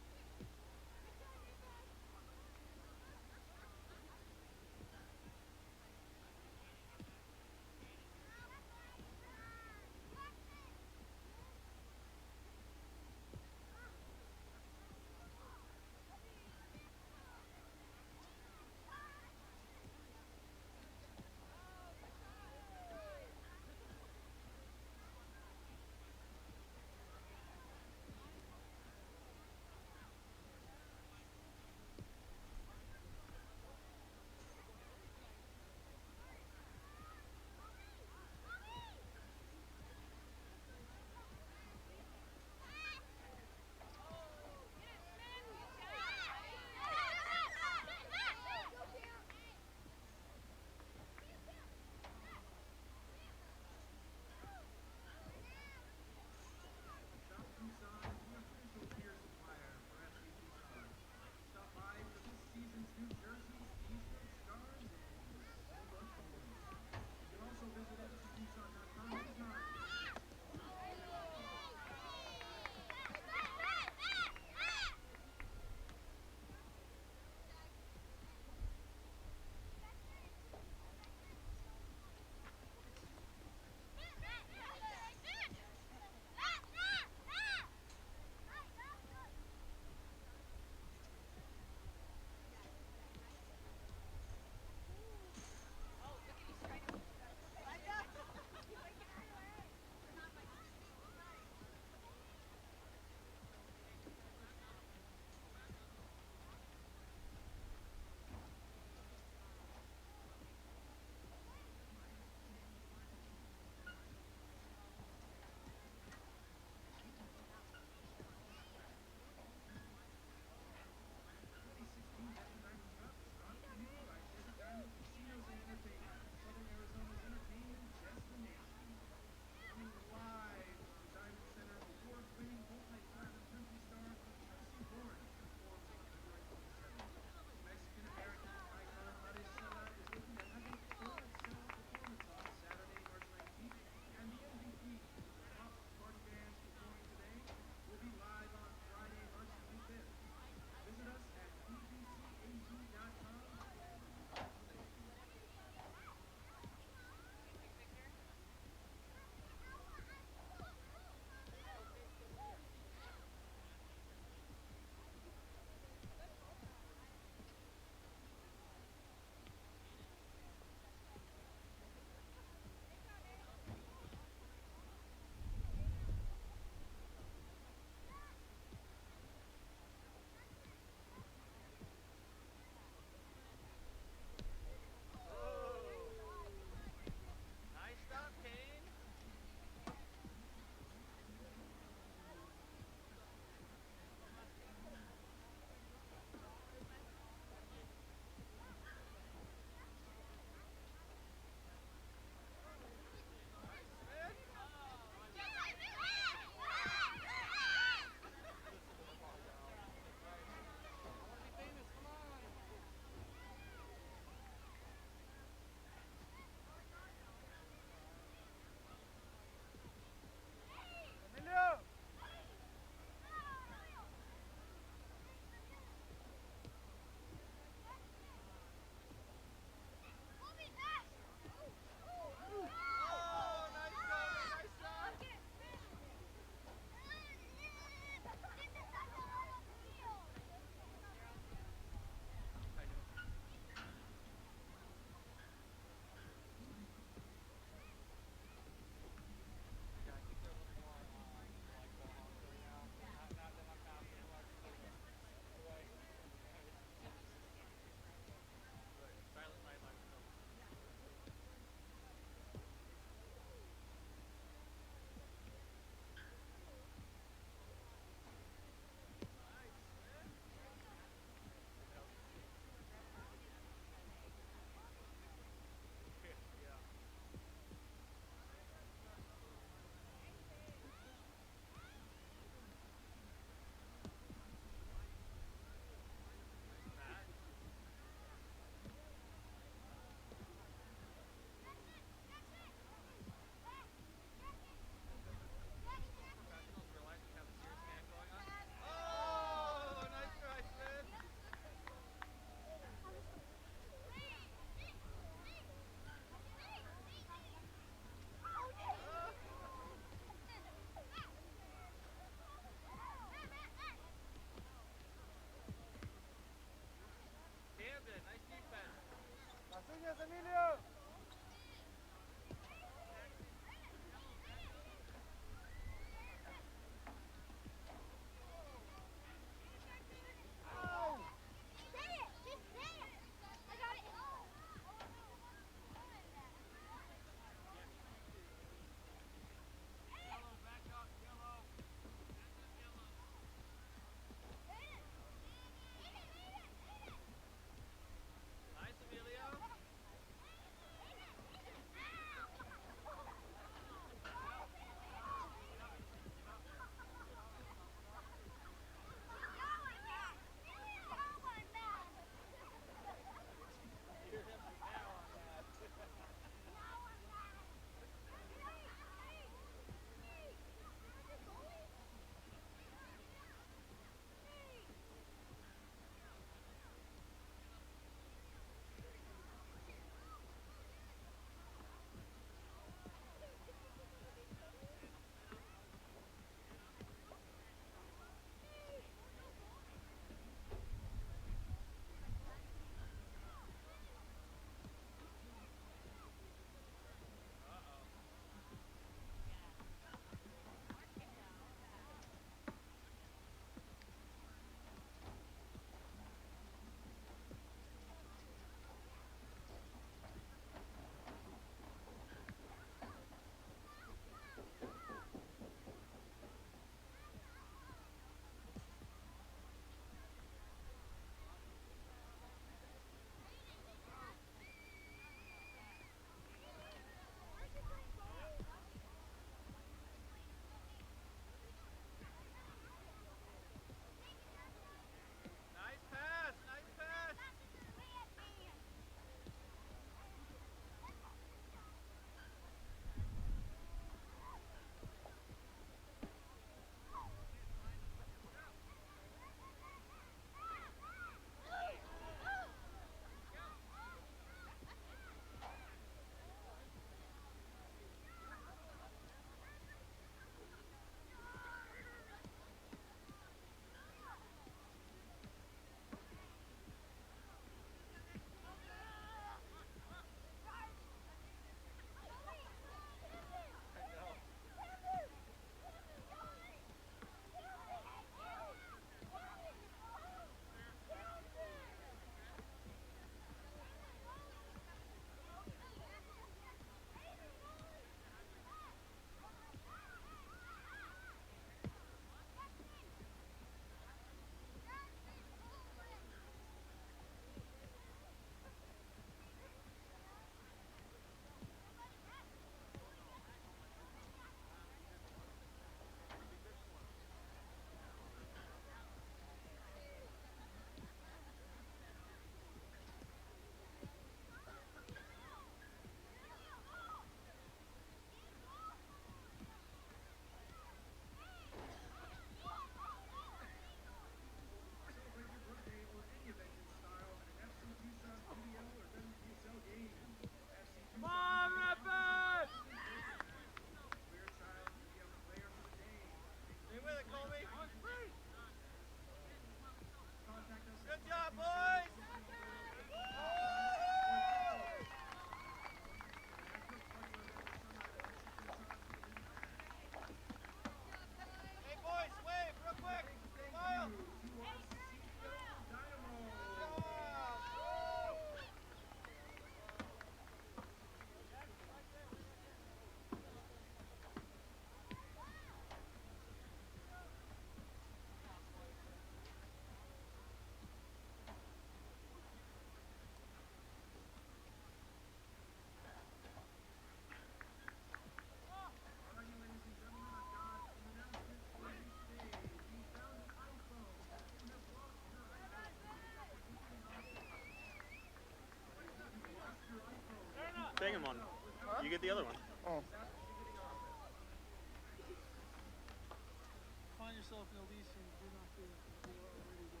yourself in Elysium. You're not there. You are already there.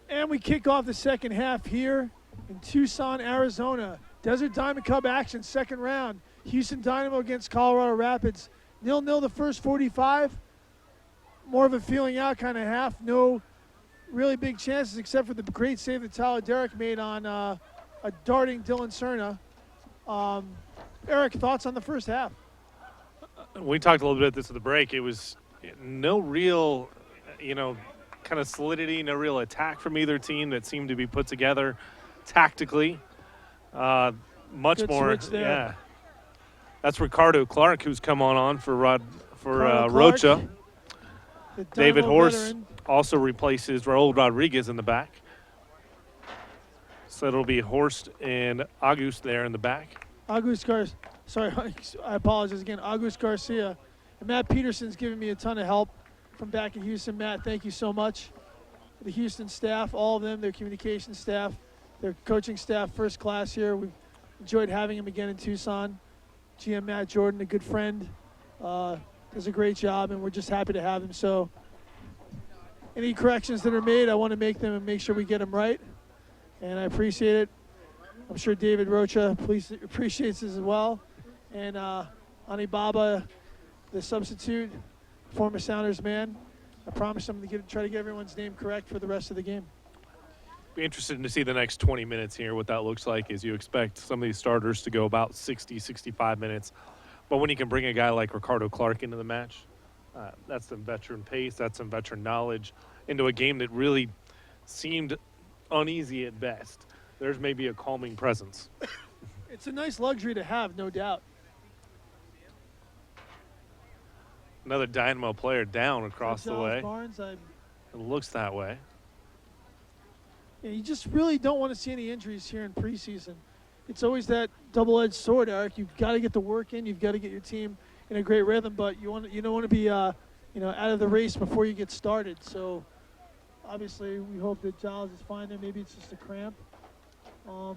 And we kick off the second half here in Tucson, Arizona. Desert Diamond Cup action, second round. Houston Dynamo against Colorado Rapids. 0-0 the first 45. More of a feeling out kind of half. No really big chances except for the great save that Tyler Derrick made on a darting Dylan Cerna. Eric, thoughts on the first half? We talked a little bit about this at the break. It was no real, kind of solidity, no real attack from either team that seemed to be put together tactically. Much Good more, switch there. yeah. That's Ricardo Clark, who's come on for Ricardo Clark, Rocha. the David Dynamo Horst veteran. also replaces Raul Rodriguez in the back. So it'll be Horst and August there in the back. Sorry, I apologize again. August Garcia. And Matt Peterson's giving me a ton of help from back in Houston. Matt, thank you so much. The Houston staff, all of them, their communication staff, their coaching staff, first class here. We've enjoyed having him again in Tucson. GM Matt Jordan, a good friend, does a great job, and we're just happy to have him. So any corrections that are made, I want to make them and make sure we get them right. And I appreciate it. I'm sure David Rocha appreciates this as well. And Ani Baba, the substitute, former Sounders man. I promise I'm going to try to get everyone's name correct for the rest of the game. Be interested to see the next 20 minutes here, what that looks like, as you expect some of these starters to go about 60, 65 minutes. But when you can bring a guy like Ricardo Clark into the match, that's some veteran pace, that's some veteran knowledge into a game that really seemed uneasy at best. There's maybe a calming presence. It's a nice luxury to have, no doubt. Another Dynamo player down across the way. Barnes, It looks that way. yeah, you just really don't want to see any injuries here in preseason. It's always that double-edged sword, Eric. You've got to get the work in. You've got to get your team in a great rhythm, but you don't want to be out of the race before you get started. So obviously we hope that Giles is fine there. Maybe it's just a cramp. And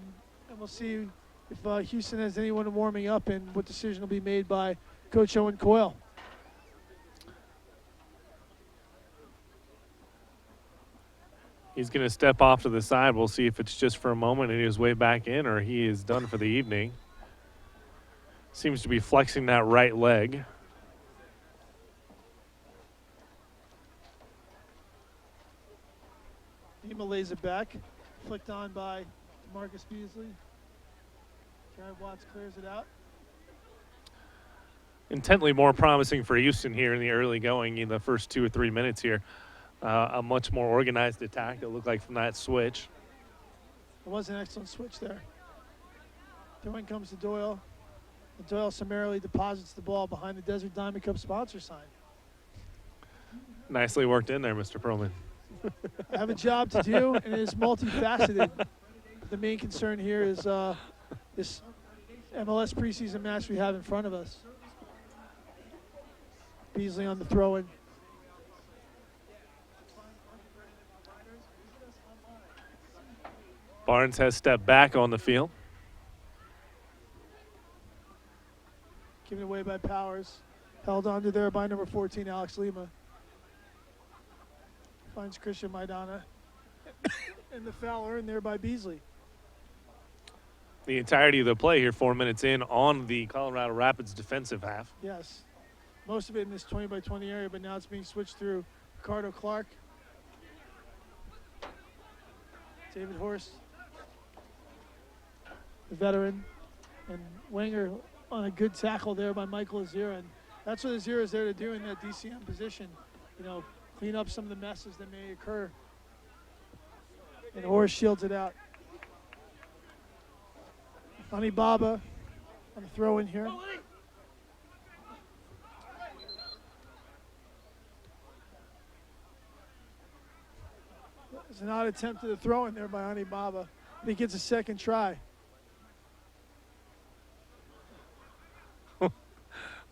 we'll see if Houston has anyone warming up and what decision will be made by Coach Owen Coyle. He's going to step off to the side. We'll see if it's just for a moment and he's way back in or he is done for the evening. Seems to be flexing that right leg. Ema lays it back, flicked on by Marcus Beasley. Jared Watts clears it out. Intently more promising for Houston here in the early going in the first 2 or 3 minutes here. A much more organized attack, it looked like, from that switch. It was an excellent switch there. Throwing comes to Doyle. And Doyle summarily deposits the ball behind the Desert Diamond Cup sponsor sign. Nicely worked in there, Mr. Perlman. I have a job to do, and it is multifaceted. The main concern here is this MLS preseason match we have in front of us. Beasley on the throw-in. Barnes has stepped back on the field. Given away by Powers. Held onto there by number 14, Alex Lima. Finds Christian Maidana. And the foul earned there by Beasley. the entirety of the play here, 4 minutes in on the Colorado Rapids defensive half. Yes. Most of it in this 20 by 20 area, but now it's being switched through Ricardo Clark. David Horst, the veteran, and Wenger on a good tackle there by Michael Azira. And that's what Azira is there to do in that DCM position. You know, clean up some of the messes that may occur. And Horst shields it out. Ani Baba on the throw in here. It's an odd attempt at a throw in there by Ani Baba. But he gets a second try.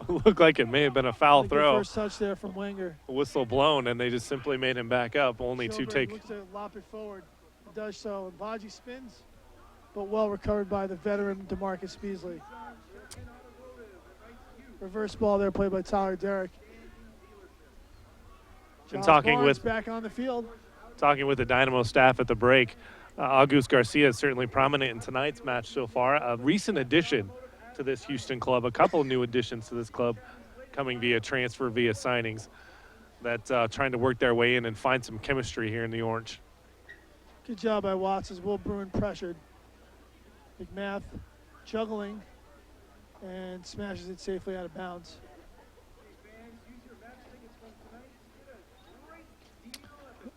Looked like it may have been a foul throw. First touch there from Wenger. Whistle blown, and they just simply made him back up. Only Schoberg to take. looks to lop it forward. It does so. And Baji spins, but well recovered by the veteran DeMarcus Beasley. Reverse ball there played by Tyler Derrick. And Giles talking Barnes with back on the field. Talking with the Dynamo staff at the break, August Garcia is certainly prominent in tonight's match so far. A recent addition to this Houston club, a couple new additions to this club coming via transfer, via signings, that trying to work their way in and find some chemistry here in the Orange. Good job by Watts as Will Bruin pressured. McMath juggling and smashes it safely out of bounds.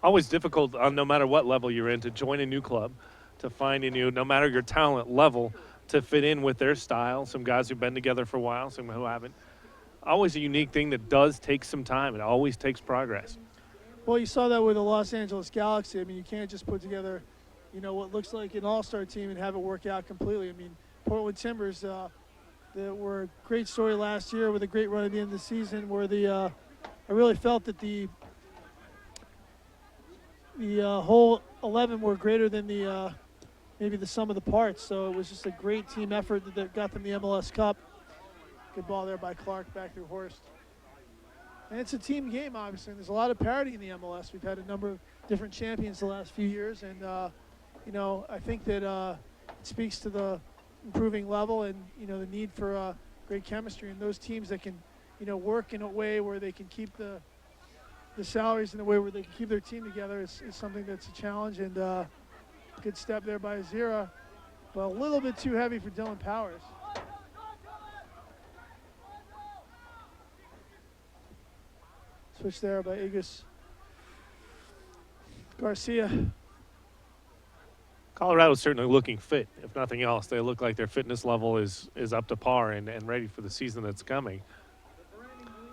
Always difficult, no matter what level you're in, to join a new club, to find a new, no matter your talent level, to fit in with their style. Some guys who've been together for a while, some who haven't. Always a unique thing that does take some time. It always takes progress. Well, you saw that with the Los Angeles Galaxy. I mean, you can't just put together, you know, what looks like an all-star team and have it work out completely. I mean, Portland Timbers that were a great story last year with a great run at the end of the season where I really felt that the whole 11 were greater than maybe the sum of the parts. So it was just a great team effort that got them the MLS Cup. Good ball there by Clark back through Horst. And it's a team game, obviously. And there's a lot of parity in the MLS. We've had a number of different champions the last few years. And, you know, I think that it speaks to the improving level and, you know, the need for great chemistry. And those teams that can, you know, work in a way where they can keep the salaries in a way where they can keep their team together is something that's a challenge. And good step there by Azira, but a little bit too heavy for Dylan Powers. Switch there by Aegis Garcia. Colorado's certainly looking fit, if nothing else. They look like their fitness level is up to par and ready for the season that's coming.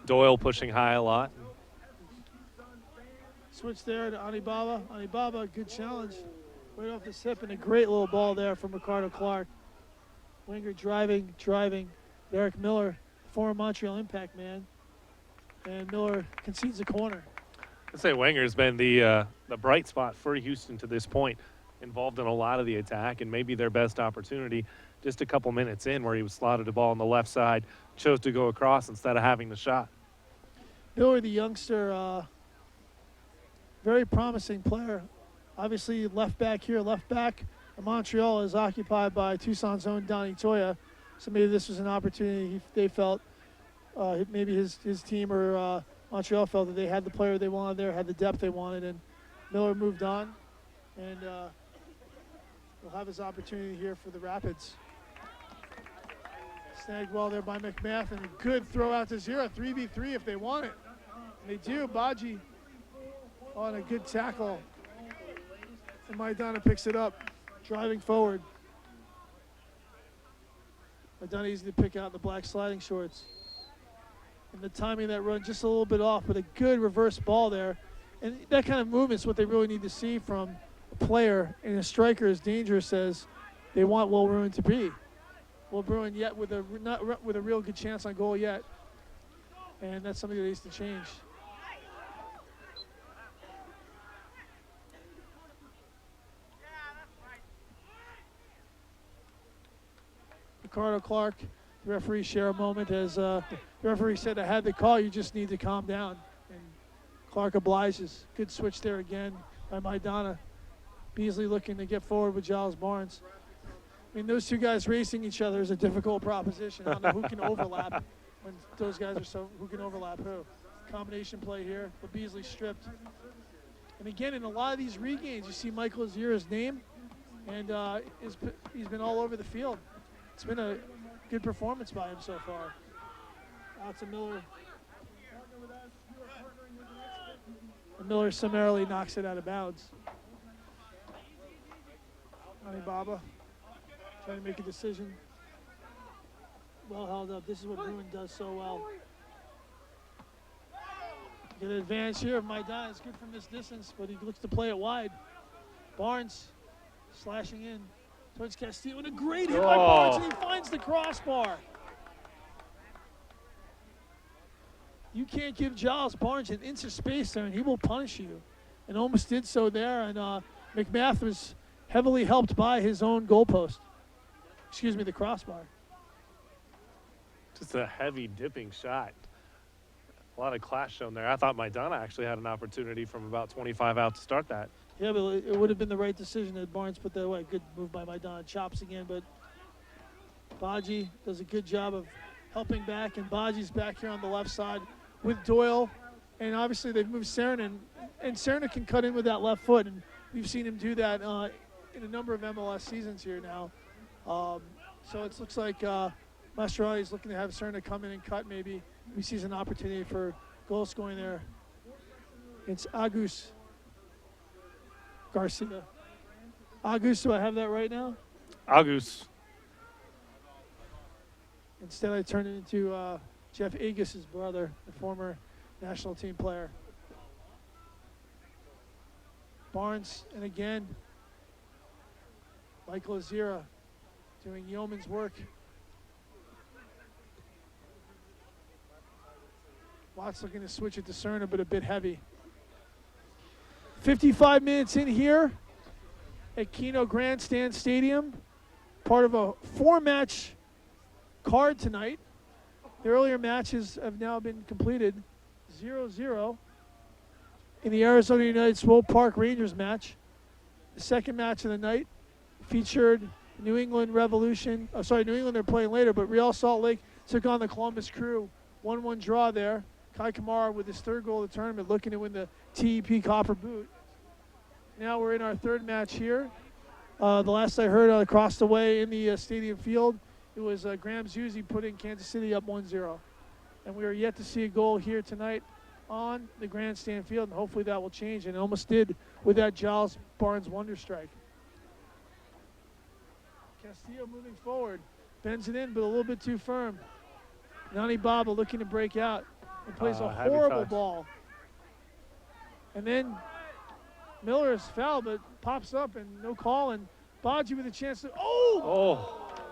Doyle pushing high a lot. Switch there to Ani Baba. Ani Baba, good challenge. Right off the hip and a great little ball there from Ricardo Clark. Wenger driving. Derek Miller, former Montreal Impact man. And Miller concedes a corner. I'd say Wenger's been the bright spot for Houston to this point, involved in a lot of the attack and maybe their best opportunity just a couple minutes in where he was slotted a ball on the left side, chose to go across instead of having the shot. Miller, the youngster, very promising player. Obviously, left back here. Left back in Montreal is occupied by Tucson's own Donnie Toya. So maybe this was an opportunity they felt. Maybe his team or Montreal felt that they had the player they wanted there, had the depth they wanted, and Miller moved on. And will have his opportunity here for the Rapids. Snagged well there by McMath, and a good throw out to Zira. 3v3 if they want it. And they do. Baji on a good tackle. And Maidana picks it up, driving forward. Maidana easy to pick out in the black sliding shorts. And the timing of that run just a little bit off, but a good reverse ball there. And that kind of movement is what they really need to see from a player. And a striker as dangerous as they want Will Bruin to be. Will Bruin yet with a real good chance on goal yet. And that's something that needs to change. Ricardo Clark, the referee, share a moment as the referee said, I had the call, you just need to calm down. And Clark obliges. Good switch there again by Maidana. Beasley looking to get forward with Giles Barnes. I mean, those two guys racing each other is a difficult proposition. I don't know who can overlap when those guys are who can overlap who. Combination play here, but Beasley stripped. And again, in a lot of these regains, you see Michael Azira's name, and he's been all over the field. It's been a good performance by him so far. Out to Miller. And Miller summarily knocks it out of bounds. Baba trying to make a decision. Well held up. This is what Bruin does so well. Get an advantage here of Maidana. It's good from this distance, but he looks to play it wide. Barnes slashing in towards Castillo. And a great hit by Barnes, and he finds the crossbar. You can't give Giles Barnes an inch of space there, and he will punish you. And almost did so there, and McMath was heavily helped by his own goalpost. Excuse me, the crossbar. Just a heavy dipping shot. A lot of class shown there. I thought Maidana actually had an opportunity from about 25 out to start that. Yeah, but it would have been the right decision that Barnes put that away. Good move by Maidana. Chops again, but Baji does a good job of helping back, and Baji's back here on the left side with Doyle. And obviously they've moved Serna, and Serna can cut in with that left foot, and we've seen him do that in a number of MLS seasons here now. So it looks like Mastroianni is looking to have Serna come in and cut maybe. He sees an opportunity for goal scoring there. It's Agus Garcia. Agus, do I have that right now? Agus. Instead, I turned it into Jeff Agus' brother, the former national team player. Barnes, and again, Michael Azira doing yeoman's work. Watts looking to switch it to Serna, but a bit heavy. 55 minutes in here at Kino Grandstand Stadium. Part of a 4-match card tonight. The earlier matches have now been completed. 0-0 in the Arizona United Swope Park Rangers match. The second match of the night featured New England Revolution. New England are playing later, but Real Salt Lake took on the Columbus Crew. 1-1 draw there. Kai Kamara with his third goal of the tournament, looking to win the TEP Copper Boot. Now we're in our third match here. The last I heard across the way in the stadium field, it was Graham Zusi putting Kansas City up 1-0. And we are yet to see a goal here tonight on the grandstand field, and hopefully that will change, and it almost did with that Giles Barnes wonder strike. Castillo moving forward, bends it in, but a little bit too firm. Nani Baba looking to break out and plays a horrible ball. And then Miller is fouled, but pops up and no call, and Baji with a chance to,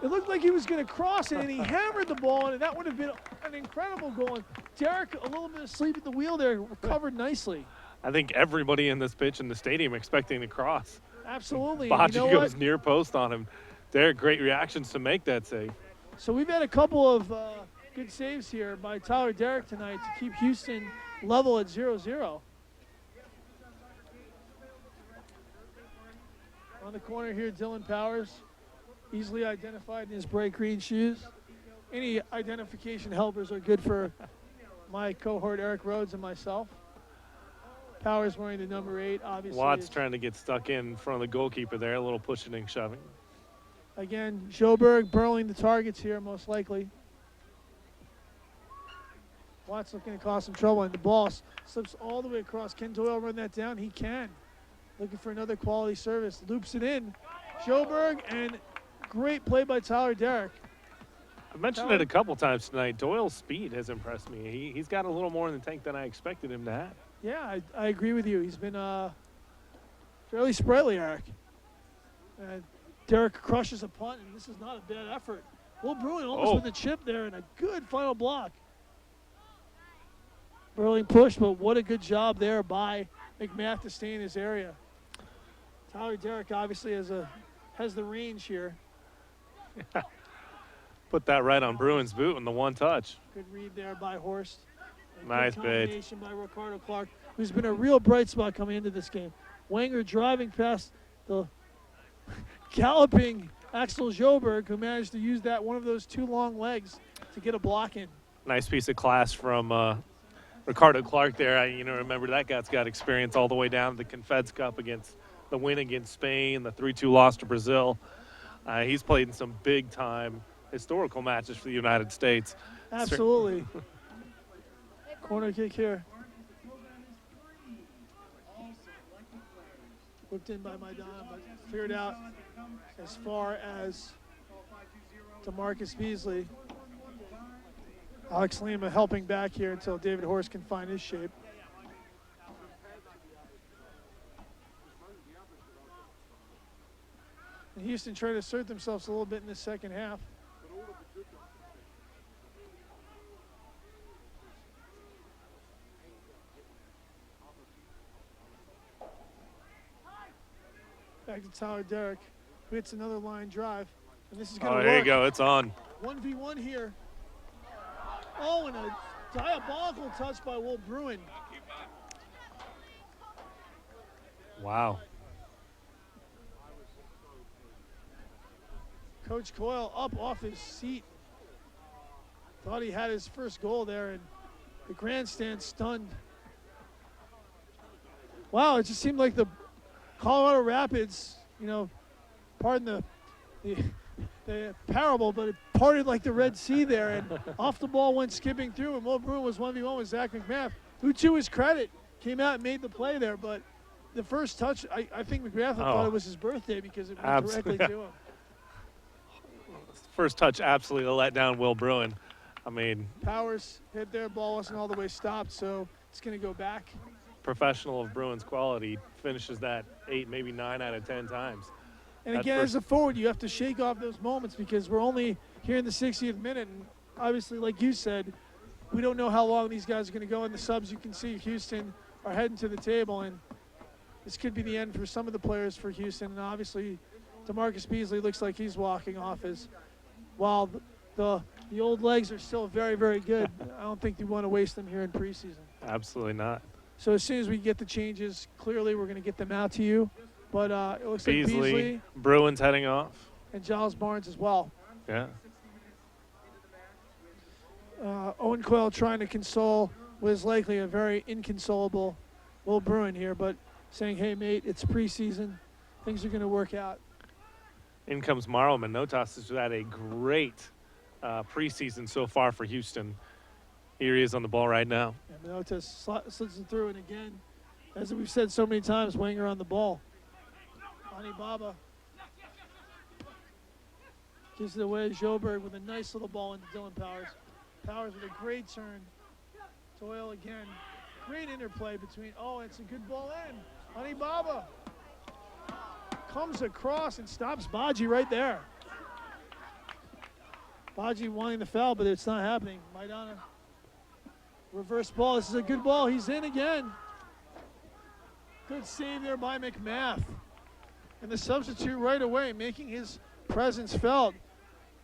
It looked like he was going to cross it, and he hammered the ball, and that would have been an incredible goal. And Derek, a little bit asleep at the wheel there, recovered nicely. I think everybody in this pitch in the stadium expecting to cross. Absolutely. Baji goes near post on him. Derek, great reactions to make that save. So we've had a couple of good saves here by Tyler Derek tonight to keep Houston level at 0-0. On the corner here, Dylan Powers, easily identified in his bright green shoes. Any identification helpers are good for my cohort Eric Rhodes and myself. Powers wearing the number 8, obviously. Watts trying to get stuck in front of the goalkeeper there, a little pushing and shoving. Again, Joberg burling the targets here, most likely. Watts looking to cause some trouble, and the ball slips all the way across. Can Doyle run that down? He can. Looking for another quality service. Loops it in. Joberg, and great play by Tyler Derek. I mentioned it a couple times tonight. Doyle's speed has impressed me. He's got a little more in the tank than I expected him to have. Yeah, I agree with you. He's been fairly sprightly, Eric. Derek crushes a punt, and this is not a bad effort. Will Bruin almost with a chip there, and a good final block. Burling push, but what a good job there by McMath to stay in his area. Tyler Derek obviously has the range here. Put that right on Bruin's boot in the one touch. Good read there by Horst. Nice bait. Combination by Ricardo Clark, who's been a real bright spot coming into this game. Wenger driving past the galloping Axel Joberg, who managed to use that one of those two long legs to get a block in. Nice piece of class from Ricardo Clark there. Remember that guy's got experience all the way down to the Confeds Cup against the win against Spain, the 3-2 loss to Brazil. He's played in some big-time historical matches for the United States. Absolutely. Corner kick here. Whipped in by Maidana, but cleared out as far as DeMarcus Beasley. Alex Lima helping back here until David Horst can find his shape. And Houston tried to assert themselves a little bit in the second half. Back to Tyler Derrick, who hits another line drive. And this is going to work. Oh, there you go. It's on. 1v1 here. Oh, and a diabolical touch by Will Bruin. Wow. Coach Coyle up off his seat. Thought he had his first goal there, and the grandstand stunned. Wow, it just seemed like the Colorado Rapids, pardon the parable, but it parted like the Red Sea there, and off the ball went skipping through, and Will Bruin was 1v1 with Zach McMath, who, to his credit, came out and made the play there. But the first touch, I think McMath thought it was his birthday because it went directly to him. First touch absolutely let down Will Bruin. Powers hit their ball, wasn't all the way stopped, so it's going to go back. Professional of Bruin's quality finishes that 8, maybe 9 out of 10 times. And again, as a forward, you have to shake off those moments because we're only here in the 60th minute. And obviously, like you said, we don't know how long these guys are going to go. In the subs, you can see Houston are heading to the table. And this could be the end for some of the players for Houston. And obviously, DeMarcus Beasley looks like he's walking off as while the old legs are still very, very good. I don't think you want to waste them here in preseason. Absolutely not. So as soon as we get the changes, clearly we're going to get them out to you. But it looks like Beasley, Bruin's heading off. And Giles Barnes as well. Yeah. Owen Coyle trying to console what is likely a very inconsolable Will Bruin here, but saying, hey, mate, it's preseason. Things are going to work out. In comes Mauro Manotas, who's had a great preseason so far for Houston. Here he is on the ball right now. Yeah, Manotas slips it through, and again, as we've said so many times, Wenger on the ball. Ani Baba gives it away to Joberg with a nice little ball into Dylan Powers. Powers with a great turn. Doyle again. Great interplay between, it's a good ball in. Ani Baba comes across and stops Baji right there. Baji wanting the foul, but it's not happening. Maidana. Reverse ball. This is a good ball. He's in again. Good save there by McMath. And the substitute right away, making his presence felt.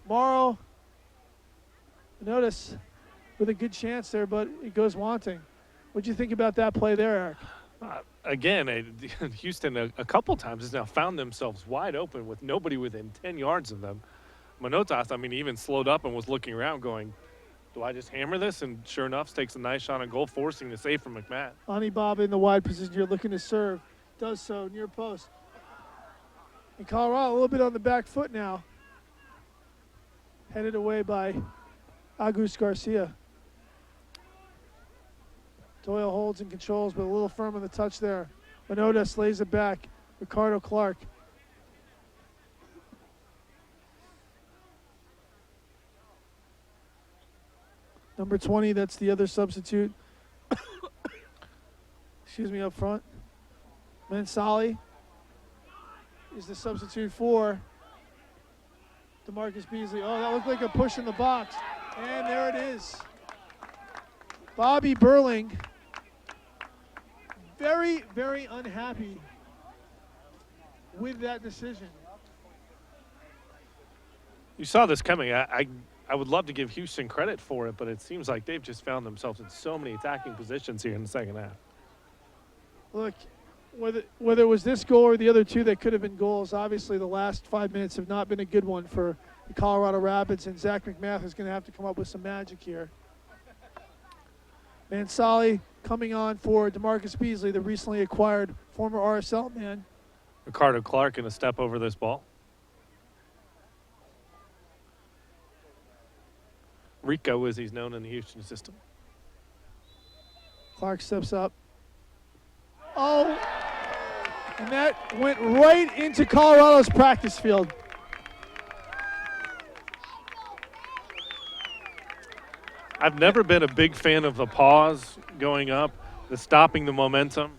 Morrow, notice, with a good chance there, but it goes wanting. What do you think about that play there, Eric? Again, Houston a couple times has now found themselves wide open with nobody within 10 yards of them. Manotas, he even slowed up and was looking around going, do I just hammer this? And sure enough, takes a nice shot on goal, forcing the save from McMath. Ani Baba in the wide position here looking to serve. Does so near post. And Colorado a little bit on the back foot now. Headed away by Agus Garcia. Doyle holds and controls, but a little firm on the touch there. Manotas lays it back. Ricardo Clark. Number 20, that's the other substitute. Excuse me, up front. Mansali is the substitute for DeMarcus Beasley. Oh, that looked like a push in the box. And there it is. Bobby Burling, very, very unhappy with that decision. You saw this coming. I would love to give Houston credit for it, but it seems like they've just found themselves in so many attacking positions here in the second half. Look, whether it was this goal or the other two that could have been goals, obviously the last 5 minutes have not been a good one for the Colorado Rapids, and Zach McMath is going to have to come up with some magic here. Mansali coming on for DeMarcus Beasley, the recently acquired former RSL man. Ricardo Clark going to step over this ball. Rico, as he's known in the Houston system. Clark steps up. Oh, and that went right into Colorado's practice field. I've never been a big fan of the pause going up, the stopping the momentum.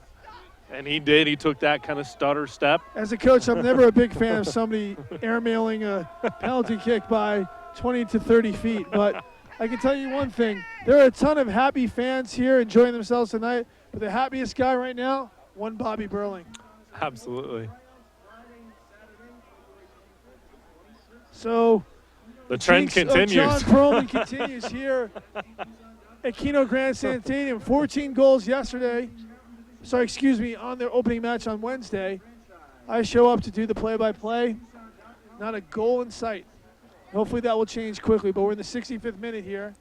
And he did. He took that kind of stutter step. As a coach, I'm never a big fan of somebody airmailing a penalty kick by 20 to 30 feet. But I can tell you one thing. There are a ton of happy fans here enjoying themselves tonight. But the happiest guy right now, one Bobby Burling. Absolutely. So the trend continues. John Perlman continues here at Kino Grandstand Stadium. 14 goals yesterday. Sorry, excuse me, on their opening match on Wednesday. I show up to do the play-by-play. Not a goal in sight. Hopefully that will change quickly, but we're in the 65th minute here.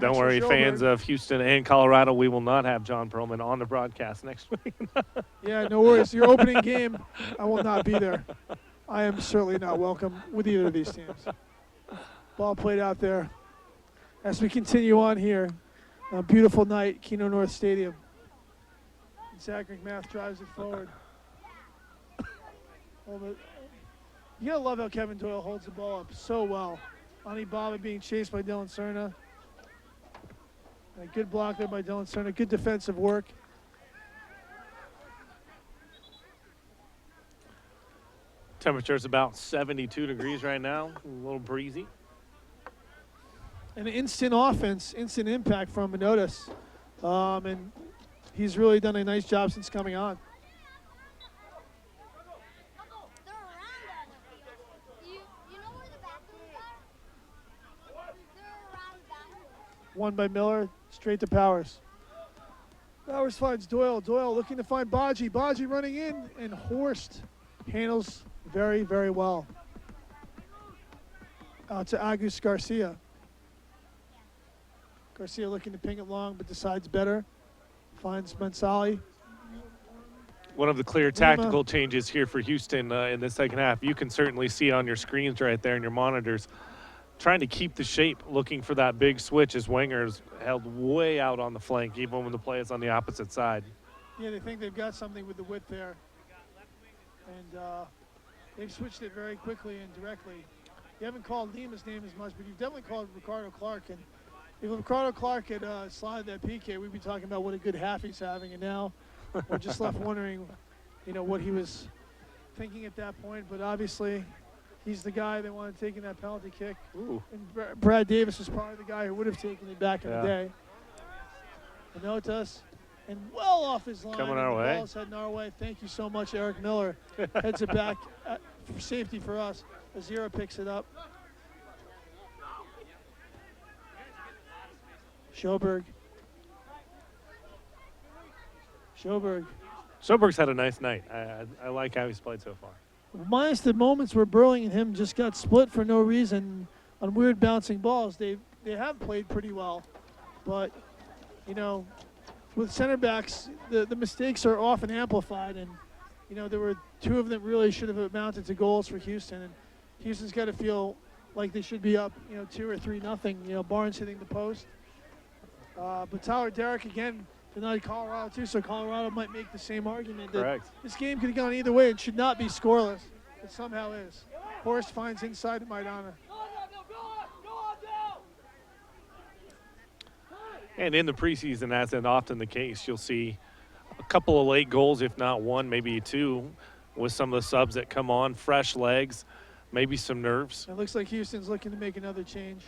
Don't worry, fans of Houston and Colorado, we will not have John Perlman on the broadcast next week. Yeah, no worries. Your opening game, I will not be there. I am certainly not welcome with either of these teams. Ball played out there. As we continue on here, a beautiful night, Kino North Stadium. Zach McMath drives it forward. You gotta love how Kevin Doyle holds the ball up so well. Ani Baba being chased by Dylan Cerna. A good block there by Dylan Cerna. Good defensive work. Temperature's about 72 degrees right now. A little breezy. An instant offense, instant impact from Menottes. And he's really done a nice job since coming on. One by Miller, straight to Powers. Powers finds Doyle. Doyle looking to find Baji. Baji running in, and Horst handles very, very well. Out to Agus Garcia. Garcia looking to ping it long, but decides better. Finds Mansali. One of the clear tactical changes here for Houston in the second half. You can certainly see on your screens right there in your monitors. Trying to keep the shape, looking for that big switch as Wenger's held way out on the flank, even when the play is on the opposite side. Yeah, they think they've got something with the width there. And they've switched it very quickly and directly. You haven't called Lima's name as much, but you've definitely called Ricardo Clark. And if Ricardo Clark had slotted that PK, we'd be talking about what a good half he's having. And now we're just left wondering, what he was thinking at that point. But obviously, he's the guy that wanted taking that penalty kick. Ooh. And Brad Davis was probably the guy who would have taken it back in the day. Menottes, and well off his line. Coming our way. Ball's heading our way. Thank you so much, Eric Miller. Heads it back for safety for us. Azira picks it up. Schoberg. Schoberg's had a nice night. I like how he's played so far. Minus the moments where Burling and him just got split for no reason on weird bouncing balls, they have played pretty well. But, with center backs, the mistakes are often amplified. And, there were two of them really should have amounted to goals for Houston. And Houston's got to feel like they should be up, 2 or 3-0. Barnes hitting the post. But Tyler Derrick, again, denied Colorado too, so Colorado might make the same argument that this game could have gone either way. It should not be scoreless. It somehow is. Horst finds inside to Maidana. And in the preseason, as is often the case, you'll see a couple of late goals, if not one, maybe two, with some of the subs that come on, fresh legs, maybe some nerves. It looks like Houston's looking to make another change.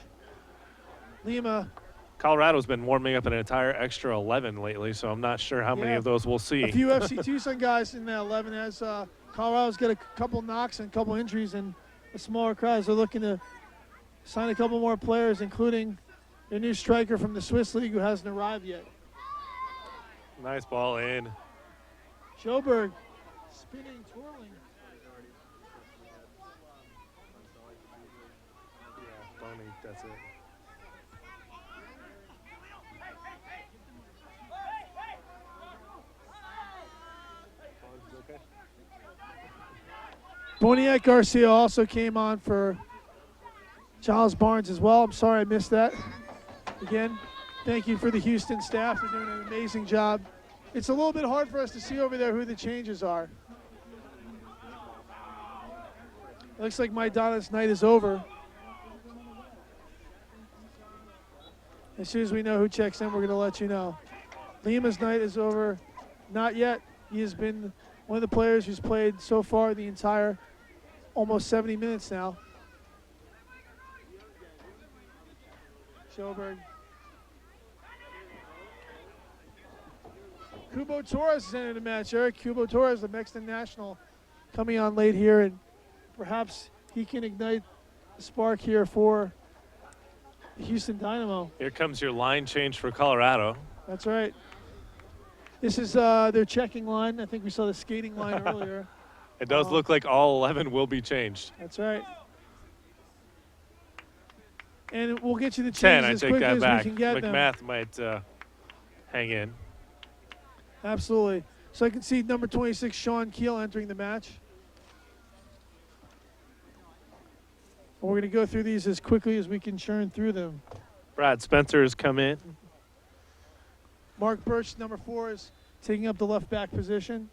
Lima. Colorado's been warming up an entire extra 11 lately, so I'm not sure how many of those we'll see. A few FC Tucson guys in that 11 as Colorado's got a couple knocks and a couple injuries and a smaller crowd. They're looking to sign a couple more players, including their new striker from the Swiss League who hasn't arrived yet. Nice ball in. Joberg spinning, twirling. Yeah, don't eat, that's it. Okay. Boniek Garcia also came on for Giles Barnes as well. I'm sorry I missed that. Again, thank you for the Houston staff. They're doing an amazing job. It's a little bit hard for us to see over there who the changes are. It looks like Maidana's night is over. As soon as we know who checks in, we're going to let you know. Lima's night is over. Not yet. He has been one of the players who's played so far the entire almost 70 minutes now. Schoberg. Kubo Torres is entered the match. Eric Kubo Torres, the Mexican national, coming on late here, and perhaps he can ignite the spark here for the Houston Dynamo. Here comes your line change for Colorado. That's right. This is their checking line. I think we saw the skating line earlier. It does look like all 11 will be changed. That's right. And we'll get you the 10, changes I as take quickly that as back. we can get them. McMath might hang in. Absolutely. So I can see number 26, Sean Keel, entering the match. And we're going to go through these as quickly as we can churn through them. Brad Spencer has come in. Mark Birch, number 4, is taking up the left back position.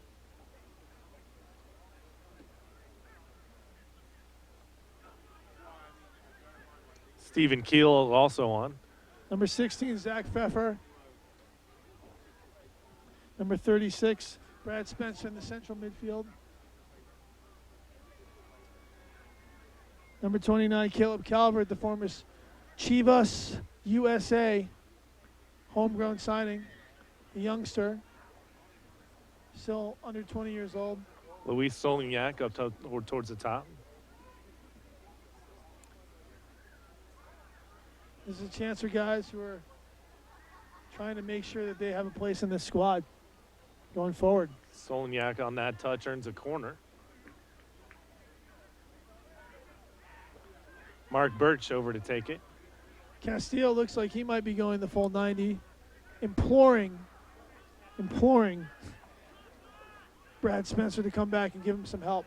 Stephen Keel also on. Number 16, Zach Pfeffer. Number 36, Brad Spencer in the central midfield. Number 29, Caleb Calvert, the former Chivas USA homegrown signing, a youngster, still under 20 years old. Luis Solignac up towards the top. This is a chance for guys who are trying to make sure that they have a place in this squad going forward. Solignac on that touch earns a corner. Mark Birch over to take it. Castillo looks like he might be going the full 90, imploring Brad Spencer to come back and give him some help.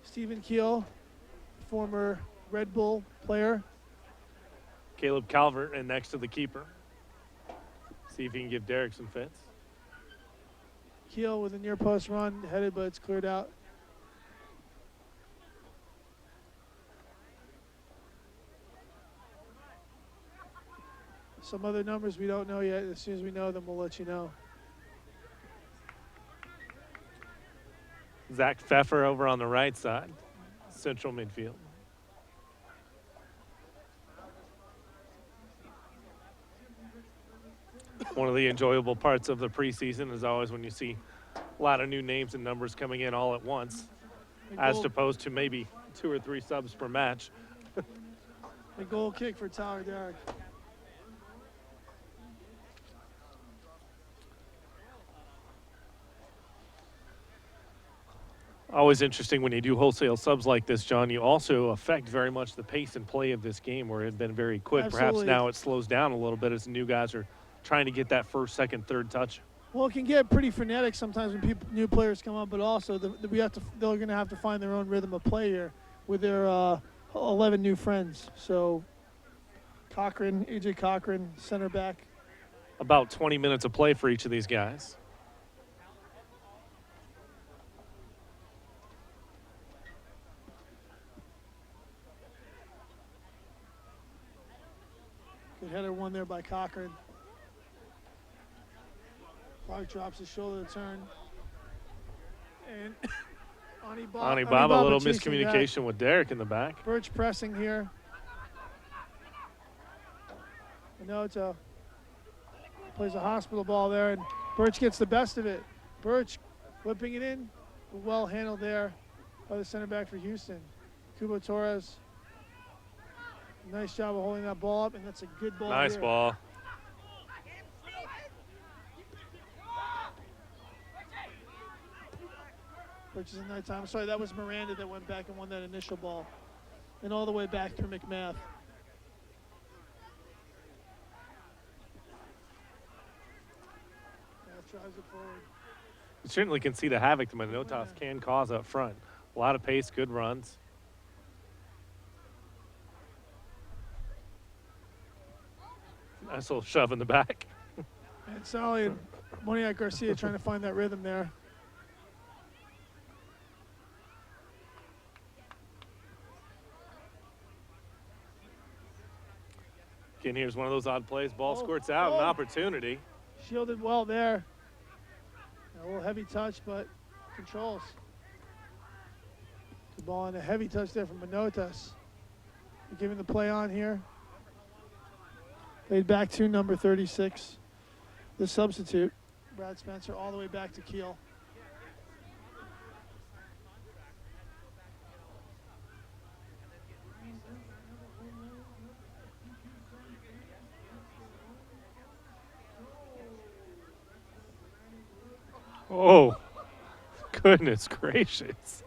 Stephen Keel, former Red Bull player. Caleb Calvert and next to the keeper. See if he can give Derek some fits. Keel with a near post run, headed, but it's cleared out. Some other numbers we don't know yet. As soon as we know them, we'll let you know. Zach Pfeffer over on the right side, central midfield. One of the enjoyable parts of the preseason is always when you see a lot of new names and numbers coming in all at once, as opposed to maybe 2 or 3 subs per match. The goal kick for Tyler Derrick. Always interesting when you do wholesale subs like this, John. You also affect very much the pace and play of this game where it had been very quick. Absolutely. Perhaps now it slows down a little bit as the new guys are trying to get that first, second, third touch. Well, it can get pretty frenetic sometimes when new players come up, but also they're going to have to find their own rhythm of play here with their 11 new friends. So Cochran, AJ Cochran, center back. About 20 minutes of play for each of these guys. Good header won there by Cochran. Clark drops his shoulder to turn. And Anibaba, a little chasing miscommunication back. with Derek in the back. Birch pressing here. Minota plays a hospital ball there, and Birch gets the best of it. Birch whipping it in, well handled there by the center back for Houston. Kubo Torres. Nice job of holding that ball up, and that's a good ball. Nice here. ball. Which is a nighttime. Sorry, that was Miranda that went back and won that initial ball. And all the way back through McMath. Drives it forward. You certainly can see the havoc the Minotaurs can cause up front. A lot of pace, good runs. Nice little shove in the back. And Sally and Moniac Garcia trying to find that rhythm there. Again, here's one of those odd plays. Ball squirts out, an opportunity. Shielded well there. A little heavy touch, but controls. The ball and a heavy touch there from Minotas. Giving the play on here. Played back to number 36. The substitute, Brad Spencer, all the way back to Keel. Oh, goodness gracious.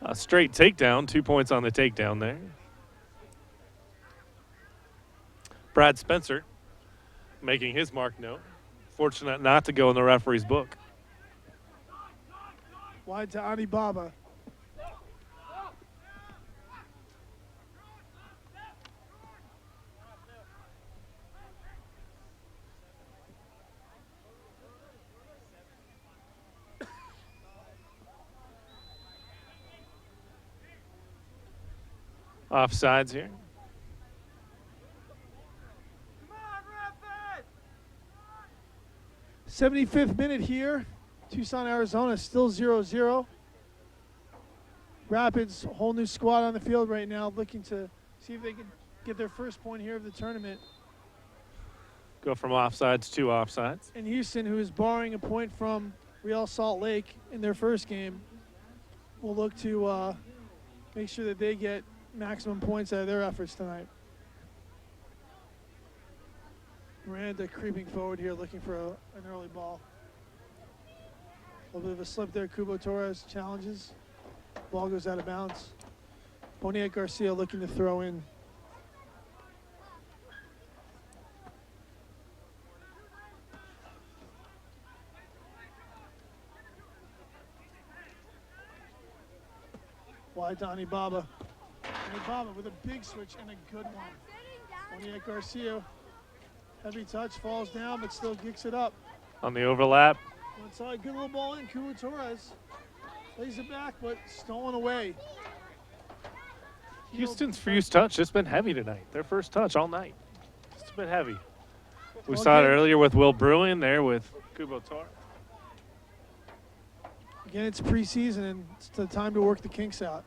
A straight takedown, 2 points on the takedown there. Brad Spencer making his mark note. Fortunate not to go in the referee's book. Wide to Ani Baba. Offsides here. 75th minute here. Tucson, Arizona, still 0-0. Rapids, whole new squad on the field right now, looking to see if they can get their first point here of the tournament. Go from offsides to offsides. And Houston, who is borrowing a point from Real Salt Lake in their first game, will look to make sure that they get maximum points out of their efforts tonight. Miranda creeping forward here, looking for an early ball. A little bit of a slip there. Cubo Torres challenges. Ball goes out of bounds. Boniek Garcia looking to throw in. Wide to Ani Baba. Ani Baba with a big switch and a good one. Boniek Garcia. Heavy touch, falls down, but still kicks it up. On the overlap. Inside, good little ball in. Cubo Torres lays it back, but stolen away. Houston's first touch has been heavy tonight. Their first touch all night. It's been heavy. We Well, saw it again- earlier with Will Bruin there with Cubo Torres. Again, it's preseason, and it's the time to work the kinks out.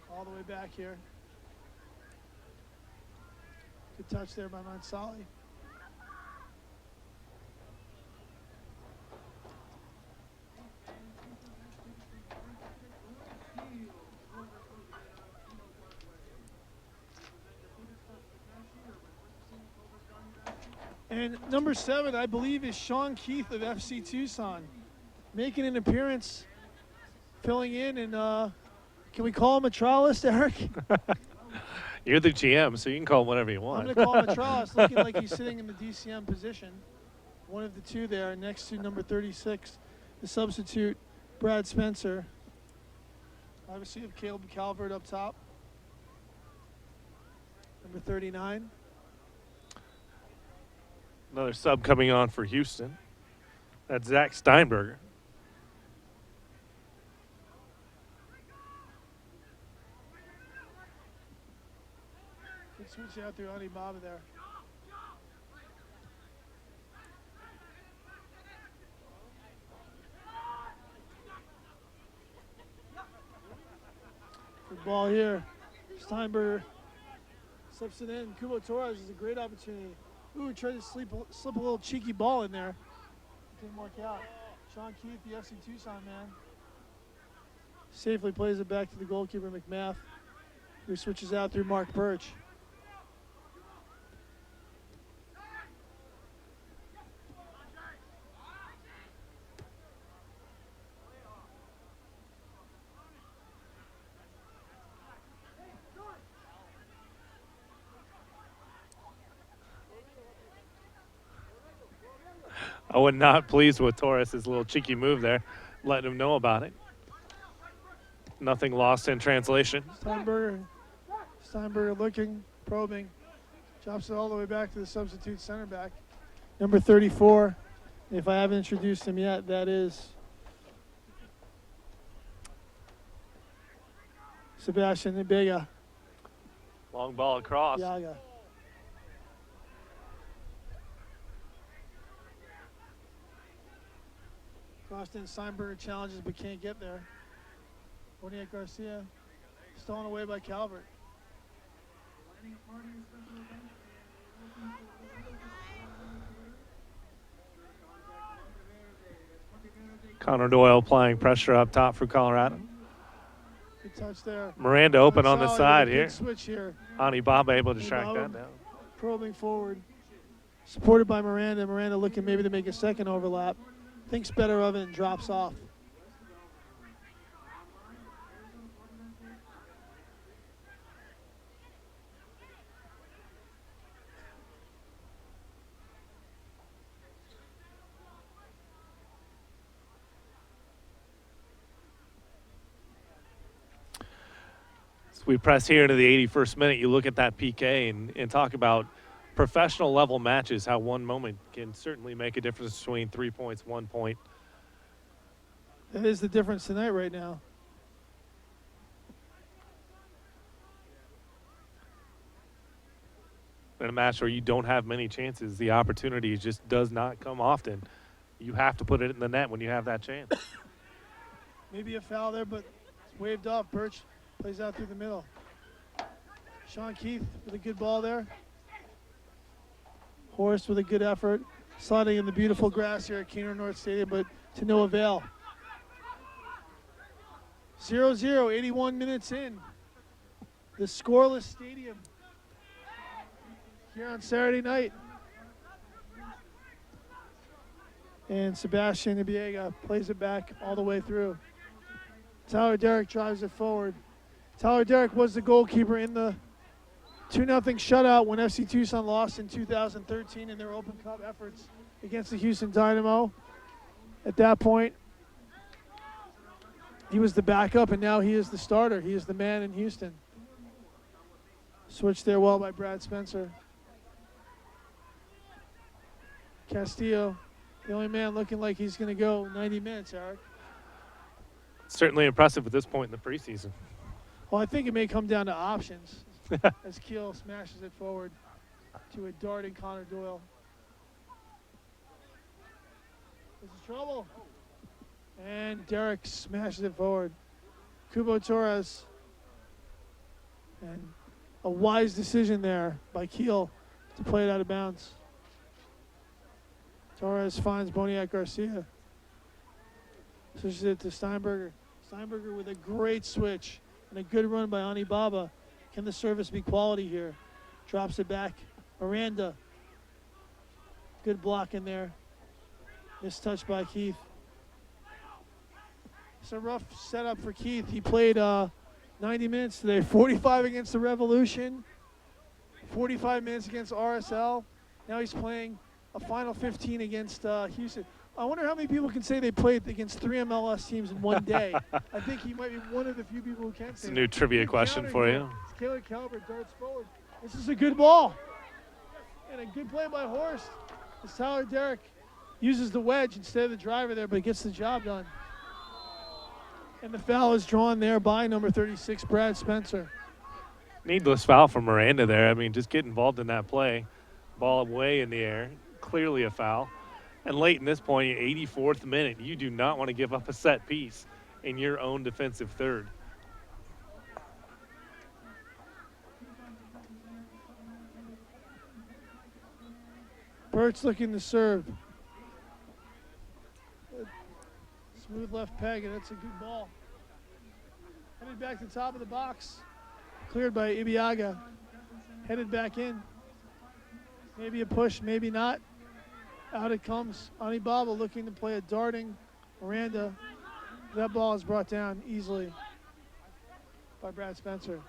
All the way back here. Good touch there by Mansali. And number 7, I believe, is Sean Keith of FC Tucson, making an appearance, filling in, and can we call him a trialist, Eric? You're the GM, so you can call him whatever you I'm want. going to call him a trialist, looking like he's sitting in the DCM position. One of the two there, next to number 36, the substitute, Brad Spencer. Obviously, you have Caleb Calvert up top. Number 39. Another sub coming on for Houston. That's Zach Steinberger. Good switch out through Ani Baba there. Good ball here. Steinberger slips it in. Cubo Torres is a great opportunity. Ooh, tried to slip a little cheeky ball in there. Didn't work out. Sean Keith, the FC Tucson man, safely plays it back to the goalkeeper, McMath, who switches out through Mark Birch. Owen not pleased with Torres' little cheeky move there, letting him know about it. Nothing lost in translation. Steinberger looking, probing, drops it all the way back to the substitute center back. Number 34, if I haven't introduced him yet, that is Sebastian Ibega. Long ball across. Yaga. Crossed in, Steinberger challenges but can't get there. Boniek Garcia stolen away by Calvert. Connor Doyle applying pressure up top for Colorado. Good touch there. Miranda open on the Gonzalez side with a here. big switch here. Ani Baba able to track Baba that down. Probing forward. Supported by Miranda. Miranda looking maybe to make a second overlap. Thinks better of it and drops off. So we press here into the 81st minute. You look at that PK and talk about professional level matches, how one moment can certainly make a difference between 3 points, 1 point. That is the difference tonight right now. In a match where you don't have many chances, the opportunity just does not come often. You have to put it in the net when you have that chance. Maybe a foul there, but it's waved off. Birch plays out through the middle. Sean Keith with a good ball there. Horst with a good effort. Sliding in the beautiful grass here at Kino North Stadium, but to no avail. 0-0, 81 minutes in. The scoreless stadium here on Saturday night. And Sebastian Ibiega plays it back all the way through. Tyler Derrick drives it forward. Tyler Derrick was the goalkeeper in the 2-0 shutout when FC Tucson lost in 2013 in their Open Cup efforts against the Houston Dynamo. At that point, he was the backup, and now he is the starter. He is the man in Houston. Switched there well by Brad Spencer. Castillo, the only man looking like he's going to go 90 minutes, Eric. Certainly impressive at this point in the preseason. Well, I think it may come down to options as Keel smashes it forward to a darting Connor Doyle. This is trouble. And Derrick smashes it forward. Kubo Torres. And a wise decision there by Keel to play it out of bounds. Torres finds Boniek Garcia. Switches it to Steinberger. Steinberger with a great switch and a good run by Ani Baba. Can the service be quality here? Drops it back. Miranda. Good block in there. Missed touch by Keith. It's a rough setup for Keith. He played 90 minutes today. 45 against the Revolution. 45 minutes against RSL. Now he's playing a final 15 against Houston. I wonder how many people can say they played against 3 MLS teams in one day. I think he might be one of the few people who can say It's a new trivia question for you. Taylor Calvert darts forward. This is a good ball. And a good play by Horst. As Tyler Derrick uses the wedge instead of the driver there, but he gets the job done. And the foul is drawn there by number 36, Brad Spencer. Needless foul from Miranda there. I mean, just get involved in that play. Ball way in the air. Clearly a foul. And late in this point, 84th minute, you do not want to give up a set piece in your own defensive third. Burt's looking to serve. Smooth left peg, and that's a good ball. Headed back to the top of the box. Cleared by Ibiaga. Headed back in. Maybe a push, maybe not. Out it comes. Ani Baba looking to play a darting Miranda. That ball is brought down easily by Brad Spencer.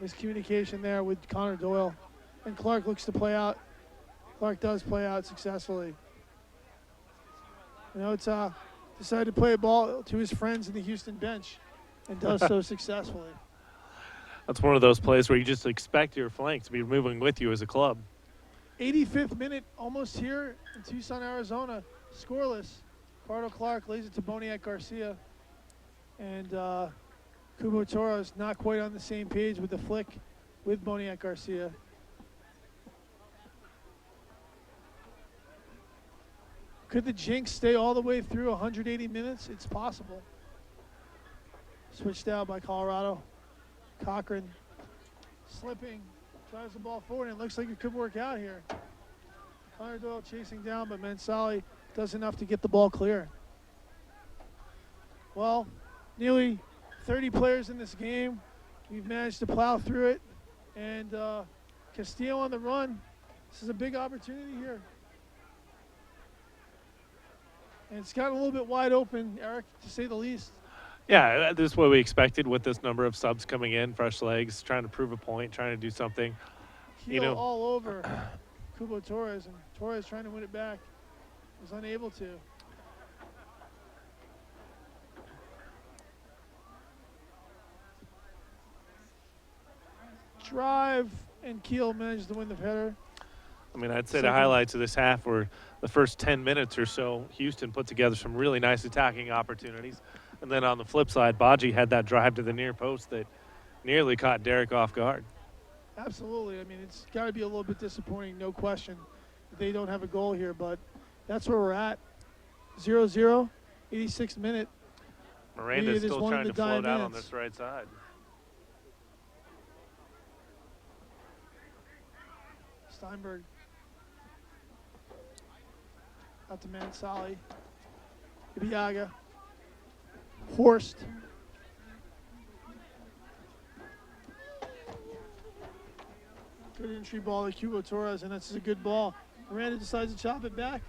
Miscommunication there with Connor Doyle. And Clark looks to play out. Clark does play out successfully. Decided to play a ball to his friends in the Houston bench and does so successfully. That's one of those plays where you just expect your flank to be moving with you as a club. 85th minute, almost here in Tucson, Arizona. Scoreless. Cardo Clark lays it to Boniek Garcia. And Kubo Torres not quite on the same page with the flick with Boniek Garcia. Could the jinx stay all the way through 180 minutes? It's possible. Switched out by Colorado. Cochran slipping, drives the ball forward, and it looks like it could work out here. Connor Doyle chasing down, but Mansali does enough to get the ball clear. Well, nearly 30 players in this game. We've managed to plow through it, and Castillo on the run. This is a big opportunity here. And it's gotten a little bit wide open, Eric, to say the least. Yeah, this is what we expected with this number of subs coming in, fresh legs, trying to prove a point, trying to do something. Heel all over Kubo Torres, and Torres trying to win it back. Was unable to. Drive, and Keel managed to win the header. I mean, I'd say the highlights of this half were the first 10 minutes or so. Houston put together some really nice attacking opportunities. And then on the flip side, Baji had that drive to the near post that nearly caught Derek off guard. Absolutely. I mean, it's got to be a little bit disappointing, no question, that they don't have a goal here. But that's where we're at. 0-0, 86th minute. Miranda's still trying to float out on this right side. Steinberg. Out to Mansali. Ibiaga. Horst. Good entry ball to Kubo Torres, and that's a good ball. Miranda decides to chop it back.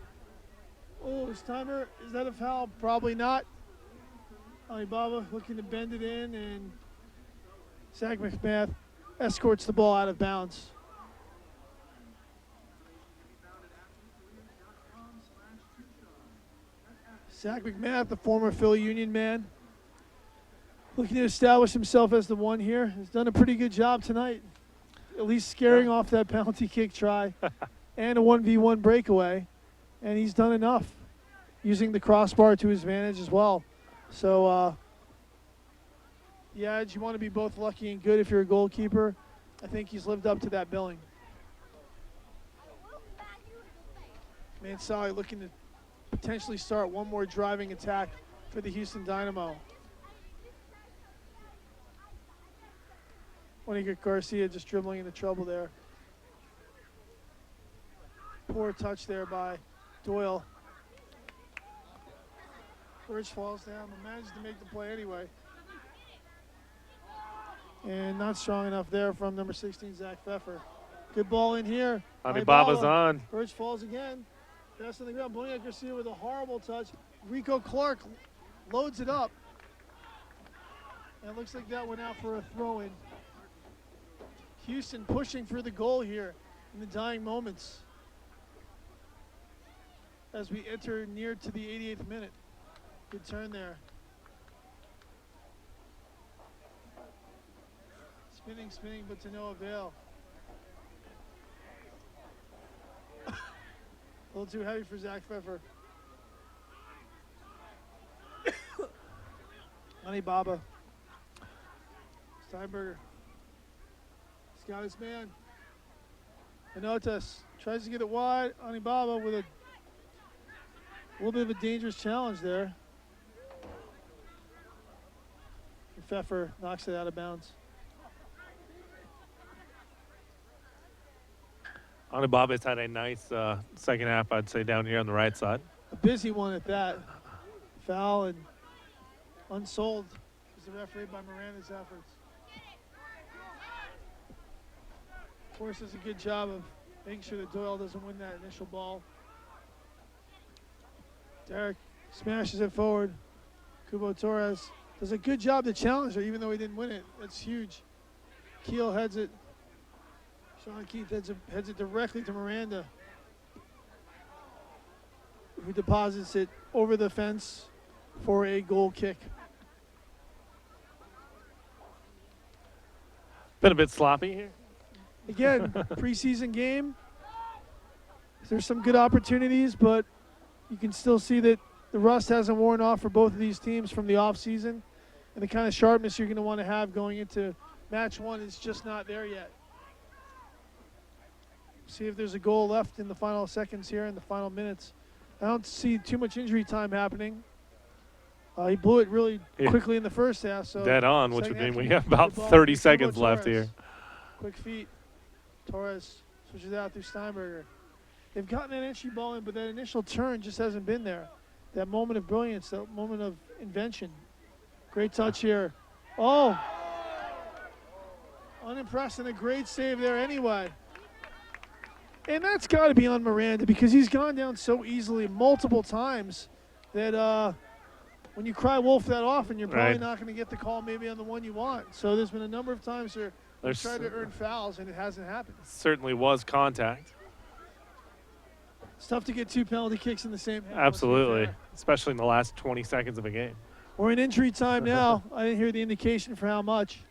Oh, it's timer. Is that a foul? Probably not. Alibaba looking to bend it in, and Zach McMath escorts the ball out of bounds. Zach McMath, the former Philly Union man, looking to establish himself as the one here. Has done a pretty good job tonight, at least scaring off that penalty kick try and a 1v1 breakaway. And he's done enough, using the crossbar to his advantage as well. So, yeah, you want to be both lucky and good if you're a goalkeeper. I think he's lived up to that billing. Mansali looking to potentially start one more driving attack for the Houston Dynamo. Boniek Garcia just dribbling into trouble there. Poor touch there by Doyle. Birch falls down, but manages to make the play anyway. And not strong enough there from number 16, Zach Pfeffer. Good ball in here. Alibaba's on. Birch falls again. Pass on the ground. Boniek Garcia with a horrible touch. Rico Clark loads it up. And it looks like that went out for a throw-in. Houston pushing for the goal here in the dying moments as we enter near to the 88th minute. Good turn there. Spinning, but to no avail. A little too heavy for Zach Pfeffer. Baba. Steinberger. He's got his man. Manotas tries to get it wide. Baba with a little bit of a dangerous challenge there. And Pfeffer knocks it out of bounds. Alibaba's had a nice second half, I'd say, down here on the right side. A busy one at that. Foul and unsold is the referee by Miranda's efforts. Of course, does a good job of making sure that Doyle doesn't win that initial ball. Derek smashes it forward. Kubo Torres does a good job to challenge her, even though he didn't win it. That's huge. Keel heads it. Sean Keith heads it directly to Miranda. who deposits it over the fence for a goal kick. Been a bit sloppy here. Again, preseason game. There's some good opportunities, but you can still see that the rust hasn't worn off for both of these teams from the offseason. And the kind of sharpness you're going to want to have going into match one is just not there yet. See if there's a goal left in the final seconds here, in the final minutes. I don't see too much injury time happening. He blew it really quickly in the first half. So dead on, which would second mean half, we have about 30 seconds left here. Quick feet. Torres switches out through Steinberger. They've gotten that entry ball in, but that initial turn just hasn't been there. That moment of brilliance, that moment of invention. Great touch here. Oh! Unimpressed, and a great save there anyway. And that's got to be on Miranda, because he's gone down so easily multiple times that when you cry wolf that often, you're probably not going to get the call maybe on the one you want. So there's been a number of times where they tried to earn fouls, and it hasn't happened. Certainly was contact. It's tough to get 2 penalty kicks in the same half. Absolutely, especially in the last 20 seconds of a game. We're in injury time now. I didn't hear the indication for how much.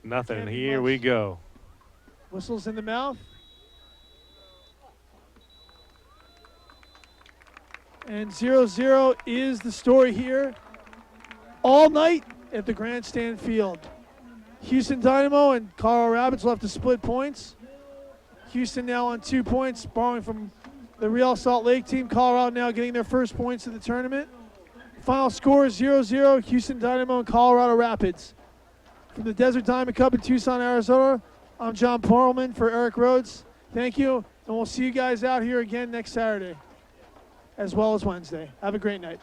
Nothing. Here we go. Whistles in the mouth. And 0-0 is the story here all night at the Grandstand Field. Houston Dynamo and Colorado Rapids will have to split points. Houston now on 2 points, borrowing from the Real Salt Lake team. Colorado now getting their first points of the tournament. Final score is 0-0, Houston Dynamo and Colorado Rapids. From the Desert Diamond Cup in Tucson, Arizona, I'm John Perlman for Eric Rhodes. Thank you, and we'll see you guys out here again next Saturday, as well as Wednesday. Have a great night.